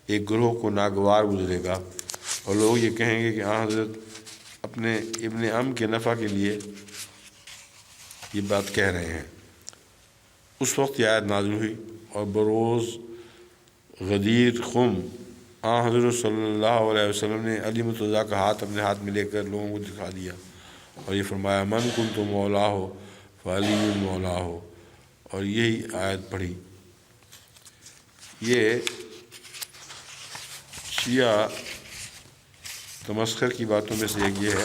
ایک گروہ کو ناگوار گزرے گا، اور لوگ یہ کہیں گے کہ حضرت اپنے ابن عم کے نفع کے لیے یہ بات کہہ رہے ہیں۔ اس وقت یہ آیت نازل ہوئی، اور بروز غدیر خم حضرت صلی اللہ علیہ وسلم نے علی مرتضیٰ کا ہاتھ اپنے ہاتھ میں لے کر لوگوں کو دکھا دیا، اور یہ فرمایا من کنت مولاہ فعلی مولاہ، اور یہی آیت پڑھی۔ یہ شیعہ تمسخر کی باتوں میں سے ایک یہ ہے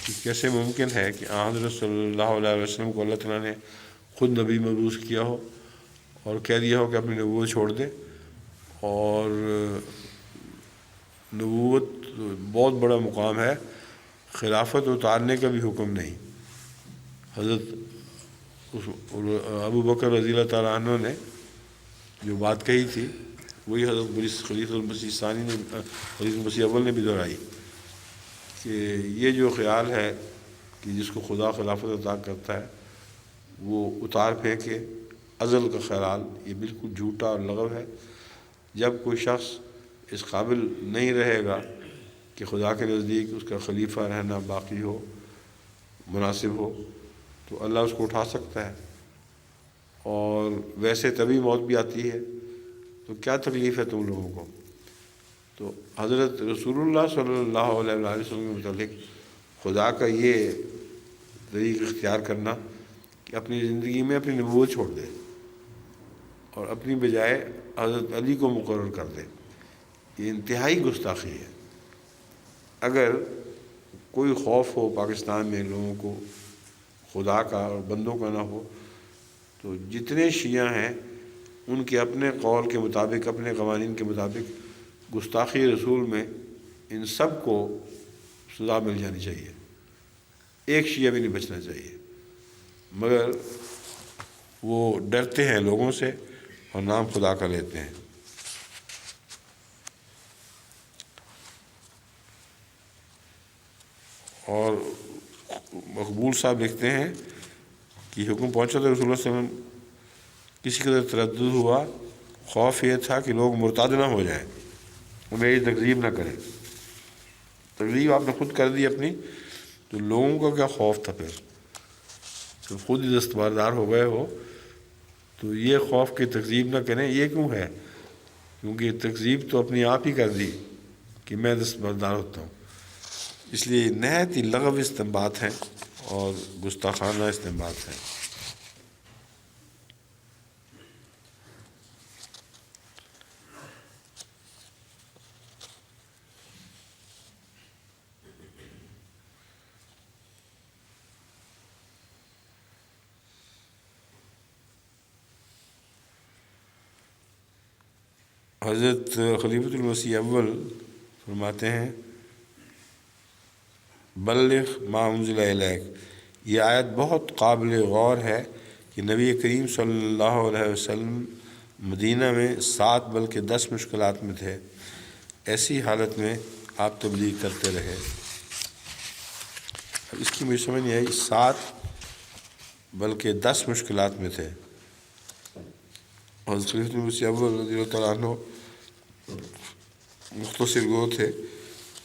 کہ کیسے ممکن ہے کہ حضرت صلی اللہ علیہ وسلم کو اللہ تعالیٰ نے خود نبی مبعوث کیا ہو اور کہہ دیا ہو کہ اپنی نبوت چھوڑ دیں، اور نبوت بہت بڑا مقام ہے، خلافت اتارنے کا بھی حکم نہیں۔ حضرت ابو بکر رضی اللہ تعالیٰ عنہ نے جو بات کہی تھی وہی حضرت خلیفۃ المسیح ثانی نے، خلیفۃ المسیح اول نے بھی دہرائی کہ یہ جو خیال ہے کہ جس کو خدا خلافت عطا کرتا ہے وہ اتار پھینکے ازل کا خیال، یہ بالکل جھوٹا اور لغو ہے۔ جب کوئی شخص اس قابل نہیں رہے گا کہ خدا کے نزدیک اس کا خلیفہ رہنا باقی ہو، مناسب ہو، تو اللہ اس کو اٹھا سکتا ہے، اور ویسے طبی موت بھی آتی ہے، تو کیا تکلیف ہے تم لوگوں کو؟ تو حضرت رسول اللہ صلی اللہ علیہ وسلم کے متعلق خدا کا یہ طریق اختیار کرنا کہ اپنی زندگی میں اپنی نبوت چھوڑ دے اور اپنی بجائے حضرت علی کو مقرر کر دے، یہ انتہائی گستاخی ہے۔ اگر کوئی خوف ہو پاکستان میں لوگوں کو خدا کا اور بندوں کا نہ ہو، تو جتنے شیعہ ہیں ان کے اپنے قول کے مطابق، اپنے قوانین کے مطابق گستاخی رسول میں ان سب کو سزا مل جانی چاہیے، ایک شیعہ بھی نہیں بچنا چاہیے، مگر وہ ڈرتے ہیں لوگوں سے اور نام خدا کا لیتے ہیں۔ اور مقبول صاحب لکھتے ہیں کہ حکم پہنچا تو رسول اللہ صلی اللہ علیہ وسلم کسی قدر تردد ہوا، خوف یہ تھا کہ لوگ مرتد نہ ہو جائیں، وہ میری تکذیب نہ کریں۔ تکذیب آپ نے خود کر دی اپنی، تو لوگوں کا کیا خوف تھا پھر؟ جب خود ہی دستبردار ہو گئے ہو تو یہ خوف کہ تکذیب نہ کریں یہ کیوں ہے؟ کیونکہ تکذیب تو اپنی آپ ہی کر دی کہ میں دستبردار ہوتا ہوں۔ اس لیے نہایت ہی لغو استنباط ہیں اور گستاخانہ استنباط ہیں۔ حضرت خلیفۃ المسیح اول فرماتے ہیں بلغ ما انزل الیک، یہ آیت بہت قابل غور ہے کہ نبی کریم صلی اللہ علیہ وسلم مدینہ میں 7 بلکہ 10 مشکلات میں تھے، ایسی حالت میں آپ تبلیغ کرتے رہے۔ اب اس کی مجھے سمجھ نہیں آئی، 7 بلکہ 10 مشکلات میں تھے۔ حضرت خلیفۃ المسیح اول رضی اللہ تعالیٰ عنہ مختصر گو تھے،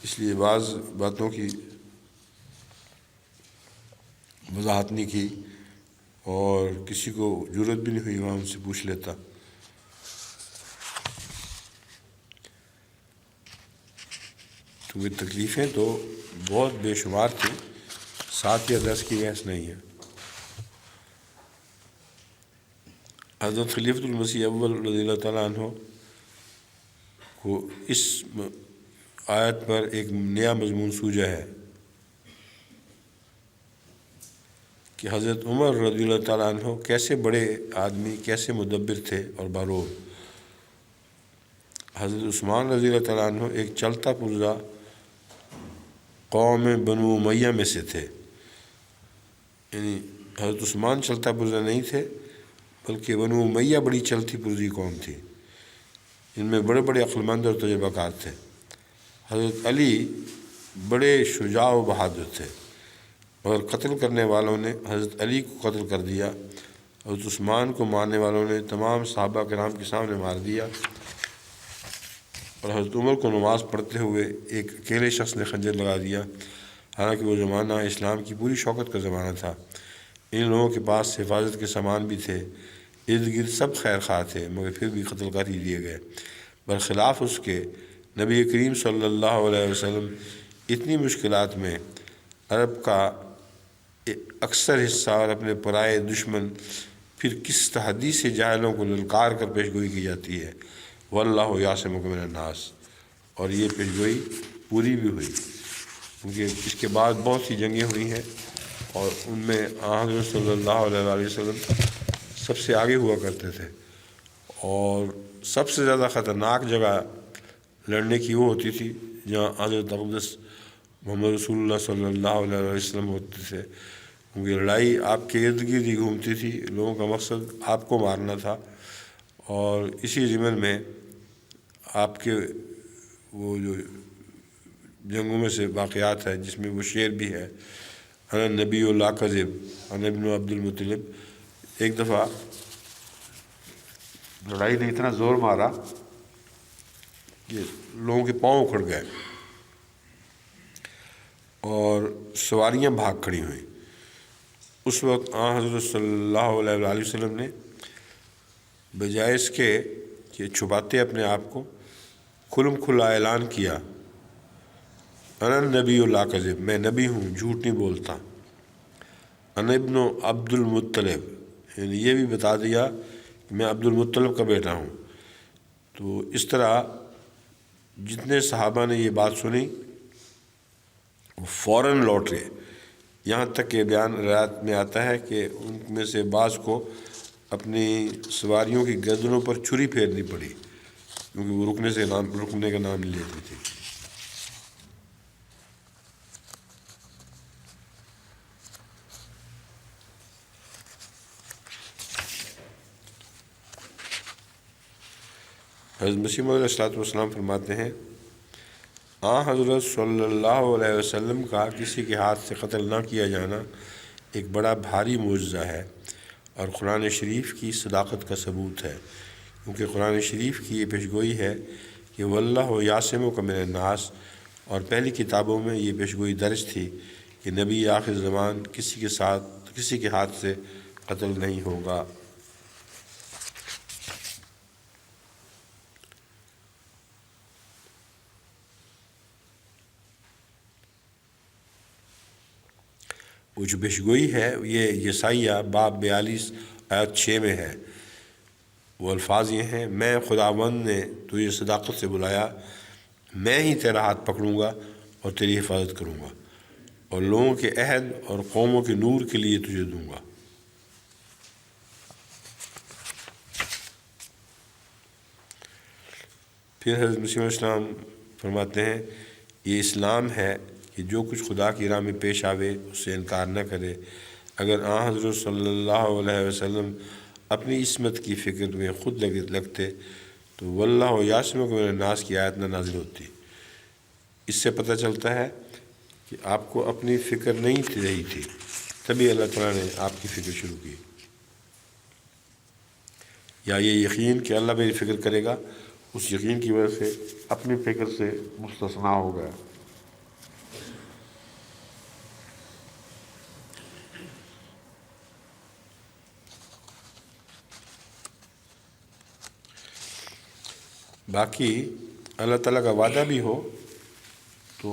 اس لیے بعض باتوں کی وضاحت نہیں کی اور کسی کو جرت بھی نہیں ہوئی وہاں ان سے پوچھ لیتا۔ تو یہ تکلیفیں تو بہت بے شمار تھیں، 7 یا 10 کی بحث نہیں ہے۔ حضرت خلیفۃ المسیح اول رضی اللہ تعالیٰ عنہ کو اس آیت پر ایک نیا مضمون سوجا ہے کہ حضرت عمر رضی اللہ تعالیٰ عنہ کیسے بڑے آدمی، کیسے مدبر تھے اور باروب۔ حضرت عثمان رضی اللہ تعالیٰ عنہ ایک چلتا پرزا قوم بنو امیہ میں سے تھے، یعنی حضرت عثمان چلتا پرزا نہیں تھے بلکہ بنو امیہ بڑی چلتی پرزی قوم تھی، ان میں بڑے بڑے عقلمند اور تجربہ کار تھے۔ حضرت علی بڑے شجاع و بہادر تھے، مگر قتل کرنے والوں نے حضرت علی کو قتل کر دیا، حضرت عثمان کو مارنے والوں نے تمام صحابہ کرام کے سامنے مار دیا، اور حضرت عمر کو نماز پڑھتے ہوئے ایک اکیلے شخص نے خنجر لگا دیا، حالانکہ وہ زمانہ اسلام کی پوری شوکت کا زمانہ تھا۔ ان لوگوں کے پاس حفاظت کے سامان بھی تھے، ارد گرد سب خیر خواہ تھے، مگر پھر بھی قتل کر ہی دیے گئے۔ برخلاف اس کے نبی کریم صلی اللہ علیہ وسلم اتنی مشکلات میں عرب کا اکثر حصہ اور اپنے پرائے دشمن، پھر کس تحدی سے جاہلوں کو للکار کر پیشگوئی کی جاتی ہے، واللہ یعصمک من الناس، اور یہ پیشگوئی پوری بھی ہوئی، کیونکہ اس کے بعد بہت سی جنگیں ہوئی ہیں اور ان میں حضرت صلی اللہ علیہ وسلم سب سے آگے ہوا کرتے تھے، اور سب سے زیادہ خطرناک جگہ لڑنے کی وہ ہوتی تھی جہاں حضرت اقدس محمد رسول اللہ صلی اللہ علیہ وسلم ہوتے تھے، کیونکہ لڑائی آپ کے ارد گرد ہی گھومتی تھی، لوگوں کا مقصد آپ کو مارنا تھا۔ اور اسی ضمن میں آپ کے وہ جو جنگوں میں سے واقعات ہے جس میں وہ شعر بھی ہے، انا نبی لا کذب انا ابن عبد المطلب۔ ایک دفعہ لڑائی نے اتنا زور مارا کہ لوگوں کے پاؤں اکھڑ گئے اور سواریاں بھاگ کھڑی ہوئیں۔ اس وقت حضرت صلی اللہ علیہ وسلم نے بجائے اس کے کہ چھپاتے اپنے آپ کو، کھلم کھلا اعلان کیا، انا نبی لا کذب، میں نبی ہوں، جھوٹ نہیں بولتا، انا ابن عبد المطلب، یعنی یہ بھی بتا دیا کہ میں عبد المطلب کا بیٹا ہوں۔ تو اس طرح جتنے صحابہ نے یہ بات سنی وہ فوراً لوٹ گئے، یہاں تک کہ بیان روایت میں آتا ہے کہ ان میں سے بعض کو اپنی سواریوں کی گردنوں پر چھری پھیرنی پڑی، کیونکہ وہ رکنے کا نام نہیں لیتی تھی۔ حضرت مسیح موعود علیہ السلام فرماتے ہیں، حضرت صلی اللہ علیہ وسلم کا کسی کے ہاتھ سے قتل نہ کیا جانا ایک بڑا بھاری معجزہ ہے اور قرآن شریف کی صداقت کا ثبوت ہے، کیونکہ قرآن شریف کی یہ پیشگوئی ہے کہ واللہ یعصمک من الناس، اور پہلی کتابوں میں یہ پیشگوئی درج تھی کہ نبی آخر زمان کسی کے ہاتھ سے قتل نہیں ہوگا۔ وہ جو پیشگوئی ہے یہ یسائیہ باب 42 آیت 6 میں ہے۔ وہ الفاظ یہ ہیں، میں خداوند نے تجھے صداقت سے بلایا، میں ہی تیرا ہاتھ پکڑوں گا اور تیری حفاظت کروں گا اور لوگوں کے عہد اور قوموں کے نور کے لیے تجھے دوں گا۔ پھر حضرت مسیح علیہ السلام فرماتے ہیں، یہ اسلام ہے کہ جو کچھ خدا کی راہ میں پیش آوے اس سے انکار نہ کرے۔ اگر حضرت صلی اللہ علیہ وسلم اپنی عصمت کی فکر میں خود لگتے تو واللہ یعصمک من الناس کی آیت نہ نازل ہوتی۔ اس سے پتہ چلتا ہے کہ آپ کو اپنی فکر نہیں رہی تھی، تبھی اللہ تعالیٰ نے آپ کی فکر شروع کی، یا یہ یقین کہ اللہ میری فکر کرے گا، اس یقین کی وجہ سے اپنی فکر سے مستثنیٰ ہو گیا۔ باقی اللہ تعالیٰ کا وعدہ بھی ہو تو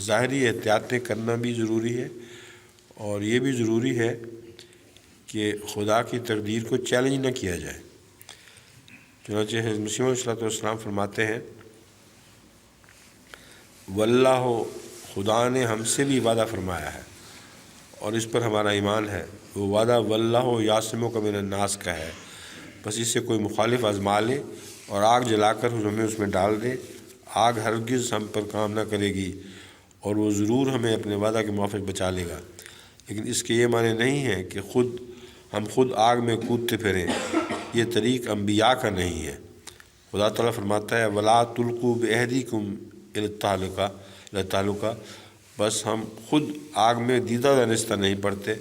ظاہری احتیاطیں کرنا بھی ضروری ہے، اور یہ بھی ضروری ہے کہ خدا کی تقدیر کو چیلنج نہ کیا جائے۔ چنانچہ حضرت مسیح علیہ السلام فرماتے ہیں، واللہ، خدا نے ہم سے بھی وعدہ فرمایا ہے اور اس پر ہمارا ایمان ہے، وہ وعدہ واللہ یعصمک من الناس کا ہے، بس اس سے کوئی مخالف آزما لے اور آگ جلا کر ہمیں اس میں ڈال دے، آگ ہرگز ہم پر کام نہ کرے گی اور وہ ضرور ہمیں اپنے وعدہ کے موافق بچا لے گا۔ لیکن اس کے یہ معنی نہیں ہے کہ ہم خود آگ میں کودتے پھریں، یہ طریق انبیاء کا نہیں ہے۔ خدا تعالیٰ فرماتا ہے، وَلَا تُلْقُوا بِأَيْدِيكُمْ إِلَى التَّهْلُكَةِ، بس ہم خود آگ میں دیدہ دانستہ نہیں پڑتے،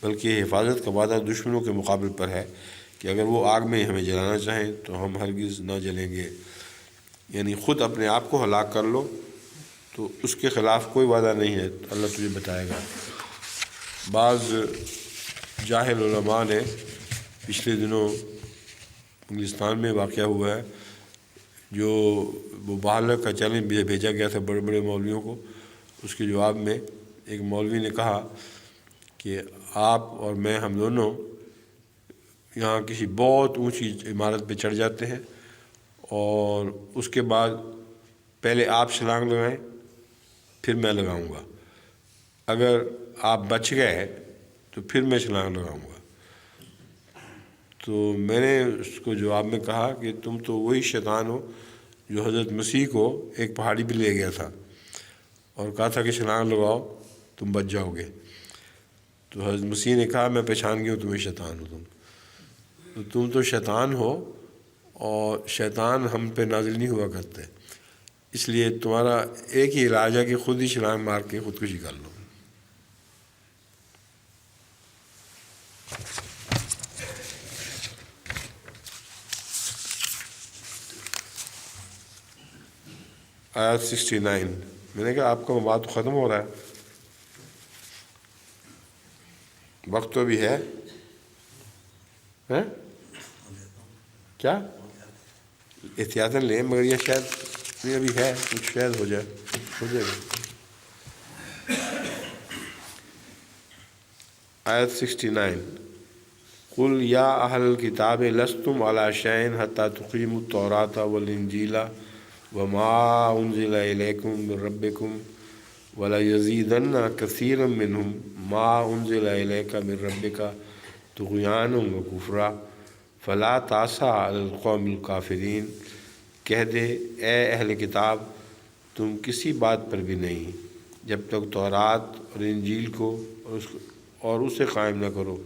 بلکہ حفاظت کا وعدہ دشمنوں کے مقابل پر ہے کہ اگر وہ آگ میں ہمیں جلانا چاہیں تو ہم ہرگز نہ جلیں گے۔ یعنی خود اپنے آپ کو ہلاک کر لو تو اس کے خلاف کوئی وعدہ نہیں ہے، اللہ تجھے بتائے گا۔ بعض جاہل علماء نے پچھلے دنوں انگلستان میں واقعہ ہوا ہے، جو وہ بالغ کا چیلنج بھیجا گیا تھا بڑے بڑے مولویوں کو، اس کے جواب میں ایک مولوی نے کہا کہ آپ اور میں ہم دونوں یہاں کسی بہت اونچی عمارت پہ چڑھ جاتے ہیں اور اس کے بعد پہلے آپ چھلانگ لگائیں پھر میں لگاؤں گا، اگر آپ بچ گئے تو پھر میں چھلانگ لگاؤں گا۔ تو میں نے اس کو جواب میں کہا کہ تم تو وہی شیطان ہو جو حضرت مسیح کو ایک پہاڑی پہ لے گیا تھا اور کہا تھا کہ چھلانگ لگاؤ تم بچ جاؤ گے۔ تو حضرت مسیح نے کہا میں پہچان گیا ہوں تمہیں شیطان ہو تم تو شیطان ہو، اور شیطان ہم پہ نازل نہیں ہوا کرتے، اس لیے تمہارا ایک ہی علاج ہے کہ خود ہی چھلانگ مار کے خودکشی کر لو۔ آیت 69 میں نے کہا آپ کا مواد تو ختم ہو رہا ہے، وقت تو بھی ہے کیا؟ احتیاطاً لیں، مگر یہ شاید نہیں ابھی ہے، کچھ شاید ہو جائے گا۔ آیت 69 قل یا اہل الکتاب لستم علی شیء حتی تقیموا التوراۃ والانجیل وما انزل الیکم من ربکم ولیزیدن کثیرا منہم ما انزل الیک من ربک طغیانا وکفرا فلا تأس علی القوم الکافرین۔ کہہ دے اے اہل کتاب تم کسی بات پر بھی نہیں جب تک تورات اور انجیل کو اور اسے قائم نہ کرو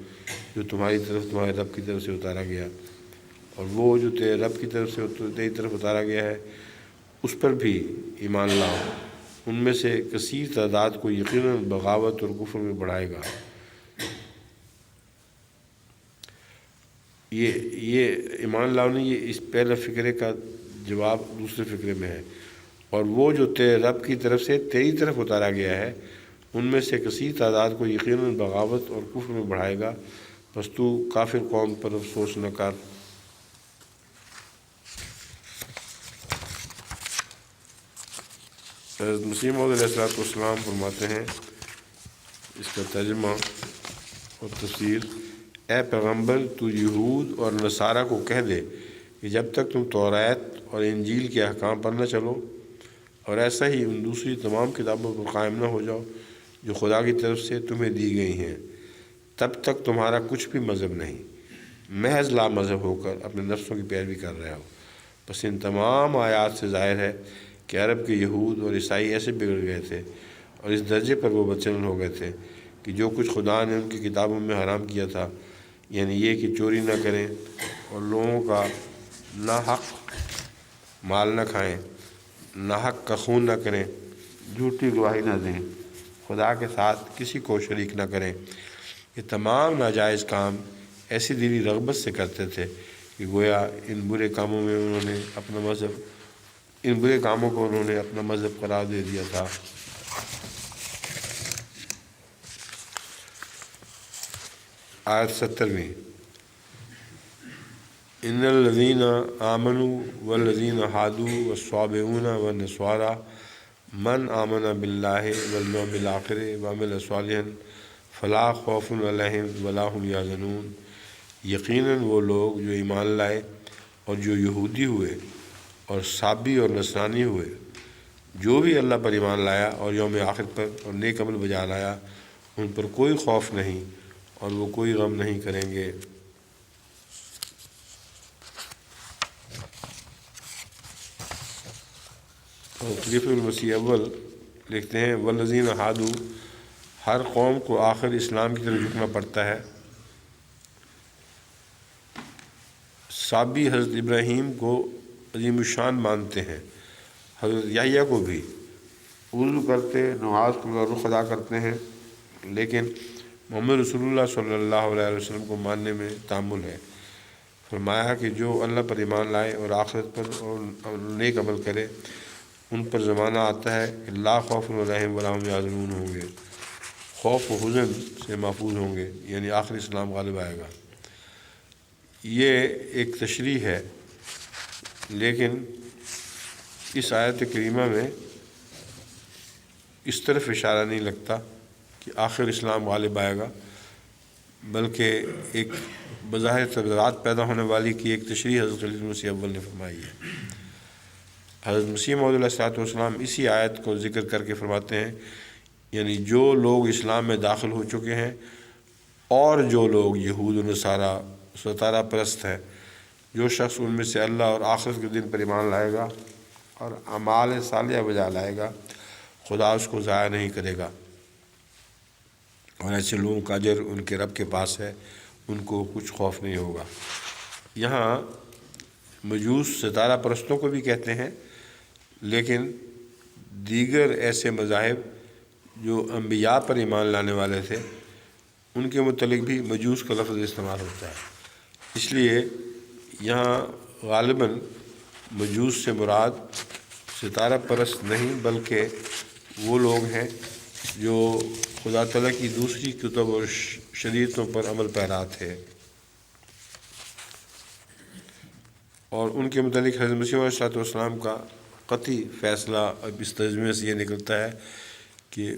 جو تمہارے رب کی طرف سے اتارا گیا، اور وہ جو تیرے رب کی طرف سے تیری طرف اتارا گیا ہے اس پر بھی ایمان لاؤ۔ ان میں سے کثیر تعداد کو یقیناً بغاوت اور کفر میں بڑھائے گا۔ یہ ایمان لاؤ نہیں، یہ اس پہلے فقرے کا جواب دوسرے فقرے میں ہے۔ اور وہ جو تیرے رب کی طرف سے تیری طرف اتارا گیا ہے ان میں سے کثیر تعداد کو یقیناً بغاوت اور کفر میں بڑھائے گا، بس تو کافر قوم پر افسوس نہ کر۔ حضرت مسیح موعود علیہ السلام فرماتے ہیں، اس کا ترجمہ اور تفسیر، اے پیغمبر تو یہود اور نصارہ کو کہہ دے کہ جب تک تم توریت اور انجیل کے احکام پر نہ چلو اور ایسا ہی ان دوسری تمام کتابوں پر قائم نہ ہو جاؤ جو خدا کی طرف سے تمہیں دی گئی ہیں، تب تک تمہارا کچھ بھی مذہب نہیں، محض لا مذہب ہو کر اپنے نفسوں کی پیروی کر رہے ہو۔ بس ان تمام آیات سے ظاہر ہے کہ عرب کے یہود اور عیسائی ایسے بگڑ گئے تھے اور اس درجے پر وہ بدچلن ہو گئے تھے کہ جو کچھ خدا نے ان کی کتابوں میں حرام کیا تھا، یعنی یہ کہ چوری نہ کریں اور لوگوں کا ناحق مال نہ کھائیں، ناحق کا خون نہ کریں، جھوٹی گواہی نہ دیں، خدا کے ساتھ کسی کو شریک نہ کریں، یہ تمام ناجائز کام ایسی دلی رغبت سے کرتے تھے کہ گویا ان برے کاموں کو انہوں نے اپنا مذہب قرار دے دیا تھا۔ آیت 70 ان الذین آمنوا والذین ہادوا والصابئون والنصارى من آمن باللہ والیوم الآخر وعمل صالحا فلا خوف علیہم ولا هم یحزنون۔ یقیناً وہ لوگ جو ایمان لائے اور جو یہودی ہوئے اور صابی اور نصرانی ہوئے، جو بھی اللہ پر ایمان لایا اور یوم آخر پر اور نیک عمل بجا لایا، ان پر کوئی خوف نہیں اور وہ کوئی غم نہیں کریں گے۔ خلیفہ المسیح اول لکھتے ہیں والذین ہادوا، ہر قوم کو آخر اسلام کی طرف جھکنا پڑتا ہے۔ صابی حضرت ابراہیم کو عظیم الشان مانتے ہیں، حضرت یحییٰ کو بھی، وضو کرتے، نماز کا رخ ادا کرتے ہیں، لیکن محمد رسول اللہ صلی اللہ علیہ وسلم کو ماننے میں تامل ہے۔ فرمایا کہ جو اللہ پر ایمان لائے اور آخرت پر اور نیک عمل کرے، ان پر زمانہ آتا ہے کہ لا خوف علیہم ولا هم یحزنون ہوں گے، خوف و حزن سے محفوظ ہوں گے، یعنی آخر اسلام غالب آئے گا۔ یہ ایک تشریح ہے، لیکن اس آیت کریمہ میں اس طرف اشارہ نہیں لگتا کہ آخر اسلام غالب آئے گا، بلکہ ایک بظاہر تغیرات پیدا ہونے والی کی ایک تشریح حضرت خلیفہ مسیح اول نے فرمائی ہے۔ حضرت مسیح موعود علیہ السلام اسی آیت کو ذکر کر کے فرماتے ہیں، یعنی جو لوگ اسلام میں داخل ہو چکے ہیں اور جو لوگ یہود و نصارہ ستارہ پرست ہے۔ جو شخص ان میں سے اللہ اور آخرت کے دن پر ایمان لائے گا اور اعمال صالحہ بجا لائے گا، خدا اس کو ضائع نہیں کرے گا، اور ایسے لوگوں کا اجر ان کے رب کے پاس ہے، ان کو کچھ خوف نہیں ہوگا۔ یہاں مجوس ستارہ پرستوں کو بھی کہتے ہیں، لیکن دیگر ایسے مذاہب جو انبیاء پر ایمان لانے والے تھے ان کے متعلق بھی مجوس کا لفظ استعمال ہوتا ہے۔ اس لیے یہاں غالباً مجوس سے مراد ستارہ پرست نہیں، بلکہ وہ لوگ ہیں جو خدا تعالیٰ کی دوسری کتب اور شریعتوں پر عمل پیرا تھے، اور ان کے متعلق حضرت مسیح علیہ السلام کا قطعی فیصلہ اب اس ترجمے سے یہ نکلتا ہے کہ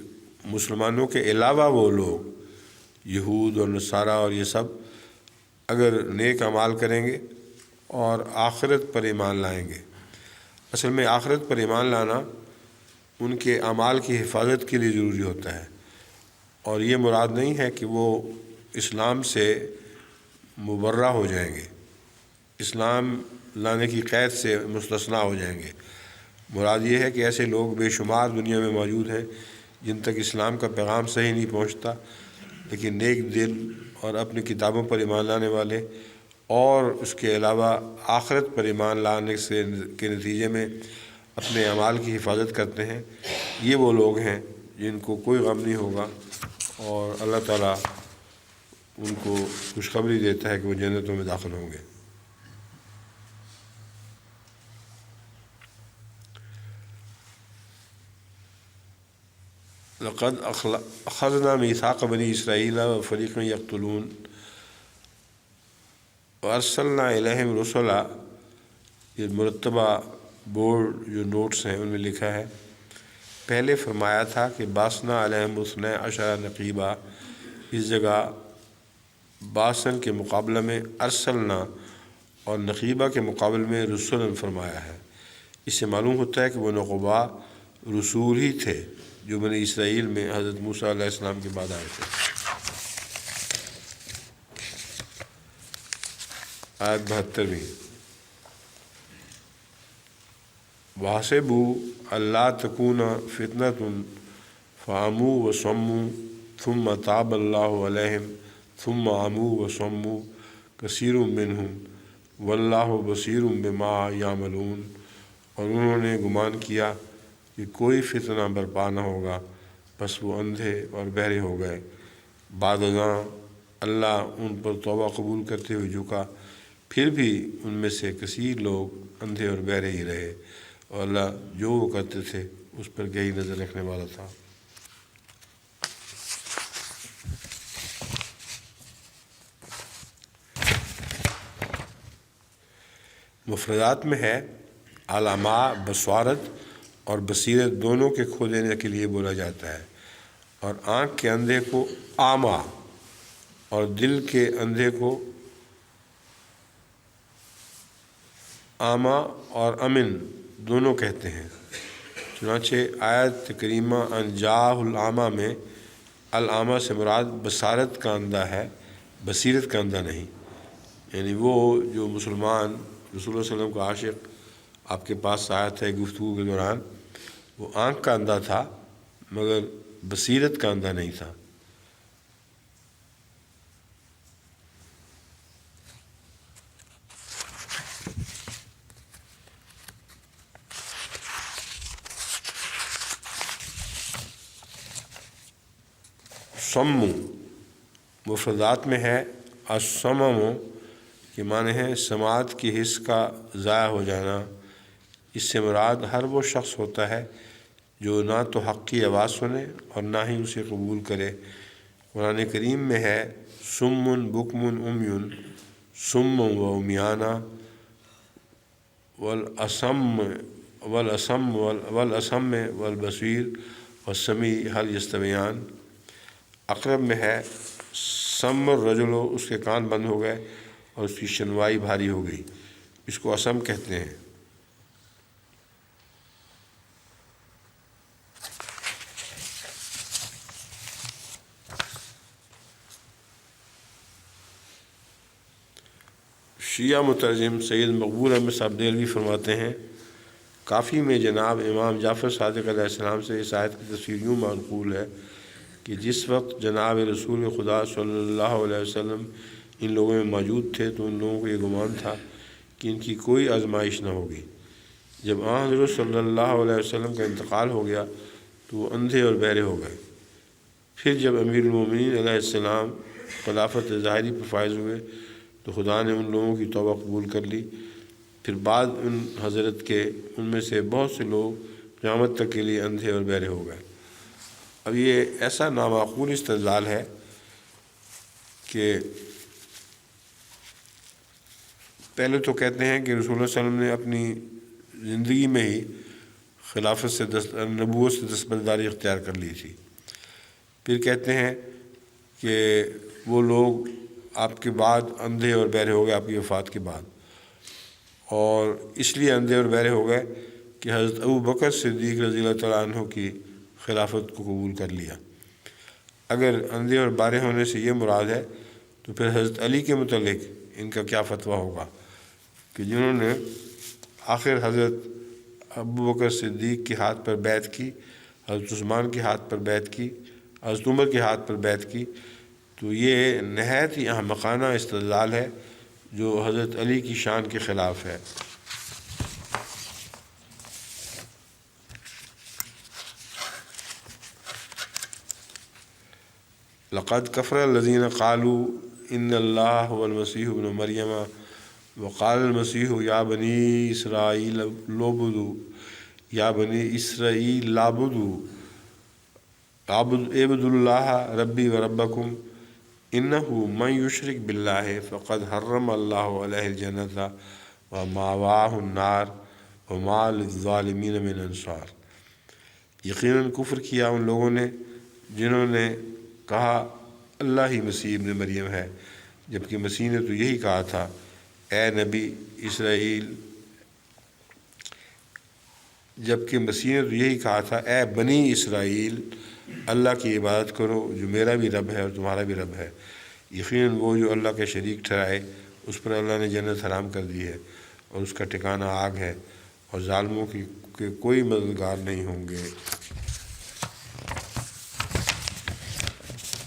مسلمانوں کے علاوہ وہ لوگ یہود اور نصارہ اور یہ سب اگر نیک اعمال کریں گے اور آخرت پر ایمان لائیں گے، اصل میں آخرت پر ایمان لانا ان کے اعمال کی حفاظت کے لیے ضروری ہوتا ہے، اور یہ مراد نہیں ہے کہ وہ اسلام سے مبرہ ہو جائیں گے، اسلام لانے کی قید سے مستثنیٰ ہو جائیں گے۔ مراد یہ ہے کہ ایسے لوگ بے شمار دنیا میں موجود ہیں جن تک اسلام کا پیغام صحیح نہیں پہنچتا، لیکن نیک دل اور اپنی کتابوں پر ایمان لانے والے اور اس کے علاوہ آخرت پر ایمان لانے کے نتیجے میں اپنے اعمال کی حفاظت کرتے ہیں، یہ وہ لوگ ہیں جن کو کوئی غم نہیں ہوگا، اور اللہ تعالیٰ ان کو خوشخبری دیتا ہے کہ وہ جنتوں میں داخل ہوں گے۔ لقد اخذنا میثاق بنی اسرائیل وفریقا یقتلون وارسلنا الیہم رسلا، یہ مرتبہ بورڈ جو نوٹس ہیں ان میں لکھا ہے، پہلے فرمایا تھا کہ باسنا علیہم اثنی عشر نقیبہ، اس جگہ باسن کے مقابلہ میں ارسلنا اور نقیبہ کے مقابل میں رسولن فرمایا ہے۔ اس سے معلوم ہوتا ہے کہ وہ نقباء رسول ہی تھے جو بنی اسرائیل میں حضرت موسیٰ علیہ السلام کے بعد آئے تھے۔ آیت 72۔ وَحَسِبُوا أَلَّا تَكُونَ فِتْنَةٌ فَعَمُوا وَصَمُّوا ثُمَّ تَابَ اللَّهُ عَلَيْهِمْ ثُمَّ عَمُوا وَصَمُّوا كَثِيرٌ مِّنْهُمْ وَاللَّهُ بَصِيرٌ بِمَا يَعْمَلُونَ، اور انہوں نے گمان کیا کہ کوئی فتنہ برپا نہ ہوگا، بس وہ اندھے اور بہرے ہو گئے۔ بعد ازاں اللہ ان پر توبہ قبول کرتے ہوئے جھکا، پھر بھی ان میں سے کثیر لوگ اندھے اور بہرے ہی رہے، اور اللہ جو وہ کرتے تھے اس پر گہری نظر رکھنے والا تھا۔ مفردات میں ہے علامہ بصارت اور بصیرت دونوں کے کھو دینے کے لیے بولا جاتا ہے، اور آنکھ کے اندھے کو آما اور دل کے اندھے کو آما اور امن دونوں کہتے ہیں۔ چنانچہ آیت کریمہ انجاہ العامہ میں العامہ سے مراد بصارت کا اندھا ہے، بصیرت کا اندھا نہیں، یعنی وہ جو مسلمان رسول اللہ صلی اللہ علیہ وسلم کا عاشق آپ کے پاس آیا تھا گفتگو کے دوران، وہ آنکھ کا اندھا تھا مگر بصیرت کا اندھا نہیں تھا۔ سمو مفردات میں ہے السمم، کے معنی ہے سماعت کی حس کا ضائع ہو جانا۔ اس سے مراد ہر وہ شخص ہوتا ہے جو نہ تو حق کی آواز سنے اور نہ ہی اسے قبول کرے۔ قرآن کریم میں ہے سم بکم امیون، سم و امیانہ، والاسم والبصیر والسمیع هل یستویان۔ اقرب میں ہے سم الرجل، اس کے کان بند ہو گئے اور اس کی شنوائی بھاری ہو گئی، اس کو اسم کہتے ہیں۔ شیعہ مترجم سید مقبول احمد صاحب دہلوی فرماتے ہیں کافی میں جناب امام جعفر صادق علیہ السلام سے اس آیت کی تفسیر یوں منقول ہے کہ جس وقت جناب رسول خدا صلی اللہ علیہ وسلم ان لوگوں میں موجود تھے تو ان لوگوں کو یہ گمان تھا کہ ان کی کوئی آزمائش نہ ہوگی۔ جب حضرت صلی اللہ علیہ وسلم کا انتقال ہو گیا تو وہ اندھے اور بہرے ہو گئے۔ پھر جب امیر المومنین علیہ السلام خلافت ظاہری پر فائز ہوئے تو خدا نے ان لوگوں کی توبہ قبول کر لی۔ پھر بعد ان حضرت کے ان میں سے بہت سے لوگ قیامت تک کے لیے اندھے اور بہرے ہو گئے۔ اب یہ ایسا نامعقول استدلال ہے کہ پہلے تو کہتے ہیں کہ رسول اللہ صلی اللہ علیہ وسلم نے اپنی زندگی میں ہی خلافت سے نبوت سے دستبرداری اختیار کر لی تھی۔ پھر کہتے ہیں کہ وہ لوگ آپ کے بعد اندھے اور بہرے ہو گئے آپ کی وفات کے بعد، اور اس لیے اندھے اور بہرے ہو گئے کہ حضرت ابو بکر صدیق رضی اللہ تعالیٰ عنہ کی خلافت کو قبول کر لیا۔ اگر اندھے اور بہرے ہونے سے یہ مراد ہے تو پھر حضرت علی کے متعلق ان کا کیا فتویٰ ہوگا کہ جنہوں نے آخر حضرت ابو بکر صدیق کے ہاتھ پر بیعت کی، حضرت عثمان کے ہاتھ پر بیعت کی، حضرت عمر کے ہاتھ پر بیعت کی، تو یہ نہایت ہی احمقانہ استدلال ہے جو حضرت علی کی شان کے خلاف ہے۔ لقد کفر الذین قالوا ان اللہ هو المسیح ابن مریم وقال المسیح یا بنی اسرائیل اعبدوا یا بنی اسرائیل اعبدوا اللہ ربی و ربکم انہ من یشرک باللہ فقد حرم اللہ علیہ الجنۃ ومأواہ النار وما للظالمین من انصار۔ یقیناً کفر کیا ان لوگوں نے جنہوں نے کہا اللہ ہی مسیح ابن مریم ہے، جبکہ مسیح نے تو یہی کہا تھا اے نبی اسرائیل، جبکہ مسیح نے تو یہی کہا تھا اے بنی اسرائیل، اللہ کی عبادت کرو جو میرا بھی رب ہے اور تمہارا بھی رب ہے۔ یقیناً وہ جو اللہ کے شریک ٹھہرائے اس پر اللہ نے جنت حرام کر دی ہے اور اس کا ٹھکانہ آگ ہے، اور ظالموں کے کوئی مددگار نہیں ہوں گے۔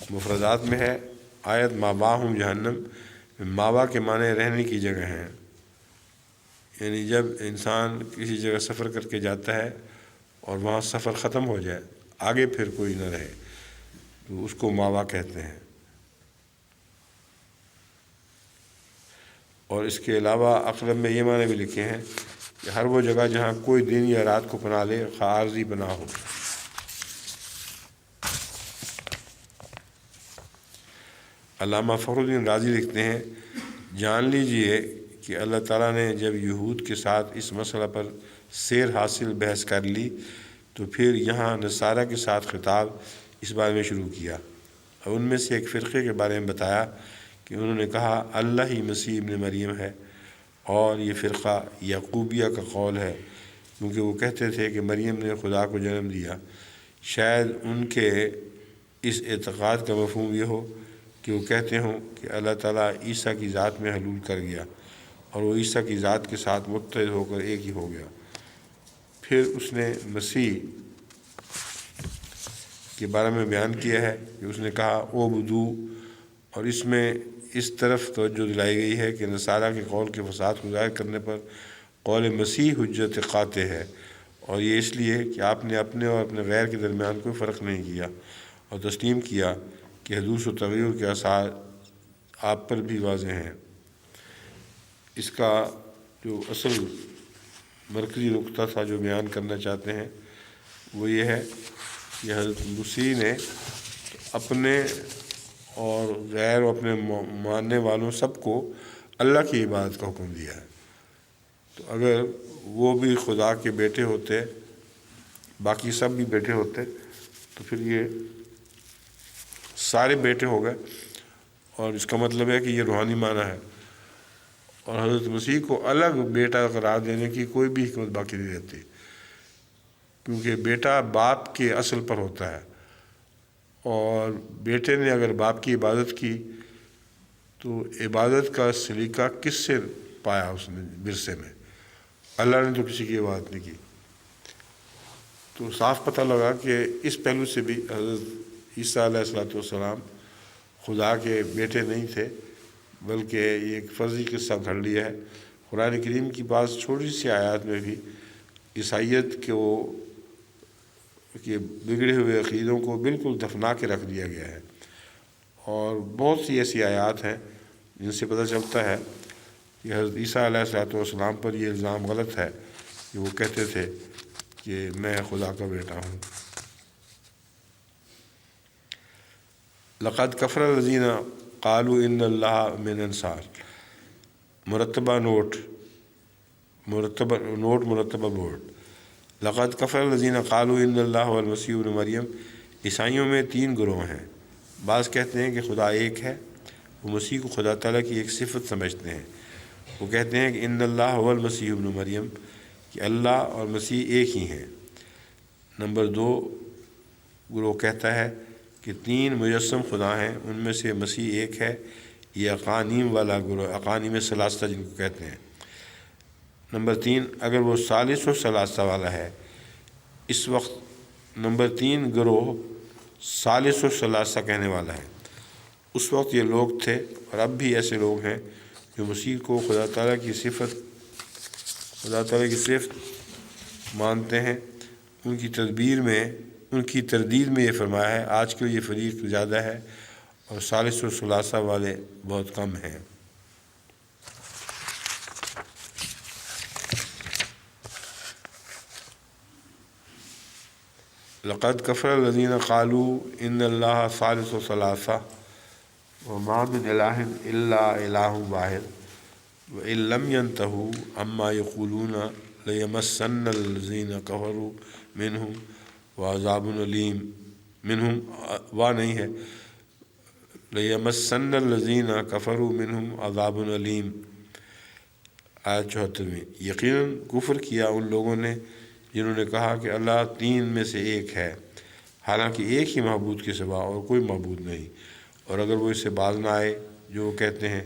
مفردات میں ہے آیت مأواہم جہنم، ماوا کے معنی رہنے کی جگہ ہیں، یعنی جب انسان کسی جگہ سفر کر کے جاتا ہے اور وہاں سفر ختم ہو جائے، آگے پھر کوئی نہ رہے تو اس کو ماوا کہتے ہیں۔ اور اس کے علاوہ اقلب میں یہ معنی بھی لکھے ہیں کہ ہر وہ جگہ جہاں کوئی دن یا رات کو پناہ لے، خواہ عارضی پناہ ہو۔ علامہ فخر الدین رازی لکھتے ہیں جان لیجئے کہ اللہ تعالیٰ نے جب یہود کے ساتھ اس مسئلہ پر سیر حاصل بحث کر لی تو پھر یہاں نصارہ کے ساتھ خطاب اس بارے میں شروع کیا، اور ان میں سے ایک فرقے کے بارے میں بتایا کہ انہوں نے کہا اللہ ہی مسیح ابن مریم ہے، اور یہ فرقہ یعقوبیہ کا قول ہے کیونکہ وہ کہتے تھے کہ مریم نے خدا کو جنم دیا۔ شاید ان کے اس اعتقاد کا مفہوم یہ ہو کہ وہ کہتے ہوں کہ اللہ تعالیٰ عیسیٰ کی ذات میں حلول کر گیا اور وہ عیسیٰ کی ذات کے ساتھ متحد ہو کر ایک ہی ہو گیا۔ پھر اس نے مسیح کے بارے میں بیان کیا ہے کہ اس نے کہا او بدو، اور اس میں اس طرف توجہ دلائی گئی ہے کہ نصارہ کے قول کے فساد کو ظاہر کرنے پر قول مسیح حجت قاطع ہے، اور یہ اس لیے کہ آپ نے اپنے اور اپنے غیر کے درمیان کوئی فرق نہیں کیا اور تسلیم کیا کہ حدوث و تغیر کے آثار آپ پر بھی واضح ہیں۔ اس کا جو اصل مرکزی نقطہ تھا جو بیان کرنا چاہتے ہیں وہ یہ ہے کہ حضرت مسیح نے اپنے اور غیر و اپنے ماننے والوں سب کو اللہ کی عبادت کا حکم دیا ہے۔ تو اگر وہ بھی خدا کے بیٹے ہوتے، باقی سب بھی بیٹے ہوتے، تو پھر یہ سارے بیٹے ہو گئے، اور اس کا مطلب ہے کہ یہ روحانی معنی ہے، اور حضرت مسیح کو الگ بیٹا قرار دینے کی کوئی بھی حکمت باقی نہیں رہتی، کیونکہ بیٹا باپ کے اصل پر ہوتا ہے، اور بیٹے نے اگر باپ کی عبادت کی تو عبادت کا سلیقہ کس سے پایا اس نے ورثے میں، اللہ نے تو کسی کی عبادت نہیں کی۔ تو صاف پتہ لگا کہ اس پہلو سے بھی حضرت عیسیٰ علیہ الصلوۃ والسلام خدا کے بیٹے نہیں تھے، بلکہ یہ ایک فرضی قصہ گھڑ لیا ہے۔ قرآن کریم کی بعض چھوٹی سی آیات میں بھی عیسائیت کے بگڑے ہوئے عقیدوں کو بالکل دفنا کے رکھ دیا گیا ہے، اور بہت سی ایسی آیات ہیں جن سے پتہ چلتا ہے کہ حضرت عیسیٰ علیہ الصلوۃ والسلام پر یہ الزام غلط ہے کہ وہ کہتے تھے کہ میں خدا کا بیٹا ہوں۔ لقد کفر الذین قالوا ان اللہ من انصار، مرتبہ نوٹ بورڈ۔ لقد کفر الذین قالوا ان اللہ والمسیح ابن مریم، عیسائیوں میں 3 گروہ ہیں۔ بعض کہتے ہیں کہ خدا ایک ہے، وہ مسیح کو خدا تعالیٰ کی ایک صفت سمجھتے ہیں۔ وہ کہتے ہیں کہ ان اللہ والمسیح ابن مریم، کہ اللہ اور مسیح ایک ہی ہیں۔ نمبر 2 گروہ کہتا ہے کہ 3 مجسم خدا ہیں، ان میں سے مسیح ایک ہے۔ یہ اقانیم والا گروہ، اقانیم ثلاثہ جن کو کہتے ہیں۔ نمبر 3 اگر وہ ثالث و ثلاثہ والا ہے، اس وقت نمبر 3 گروہ ثالث و ثلاثہ کہنے والا ہے، اس وقت یہ لوگ تھے اور اب بھی ایسے لوگ ہیں جو مسیح کو خدا تعالیٰ کی صفت مانتے ہیں۔ ان کی تردید میں یہ فرمایا ہے آج کے یہ فریق زیادہ ہے اور ثالث و ثلاثہ والے بہت کم ہیں۔ لقد کفر الذین قالوا ان اللہ ثالث ثلاثہ وما من الہ الا الہ واحد وان لم ينتہوا عما یقولون لیمسن الذین کفروا منہم وعذاب علیم نہیں ہے، لیمسن الذین کفروا منہم عذاب علیم۔ آیت 74۔ یقیناً کفر کیا ان لوگوں نے جنہوں نے کہا کہ اللہ 3 میں سے ایک ہے، حالانکہ ایک ہی معبود کے سوا اور کوئی معبود نہیں، اور اگر وہ اس سے باز نہ آئے جو وہ کہتے ہیں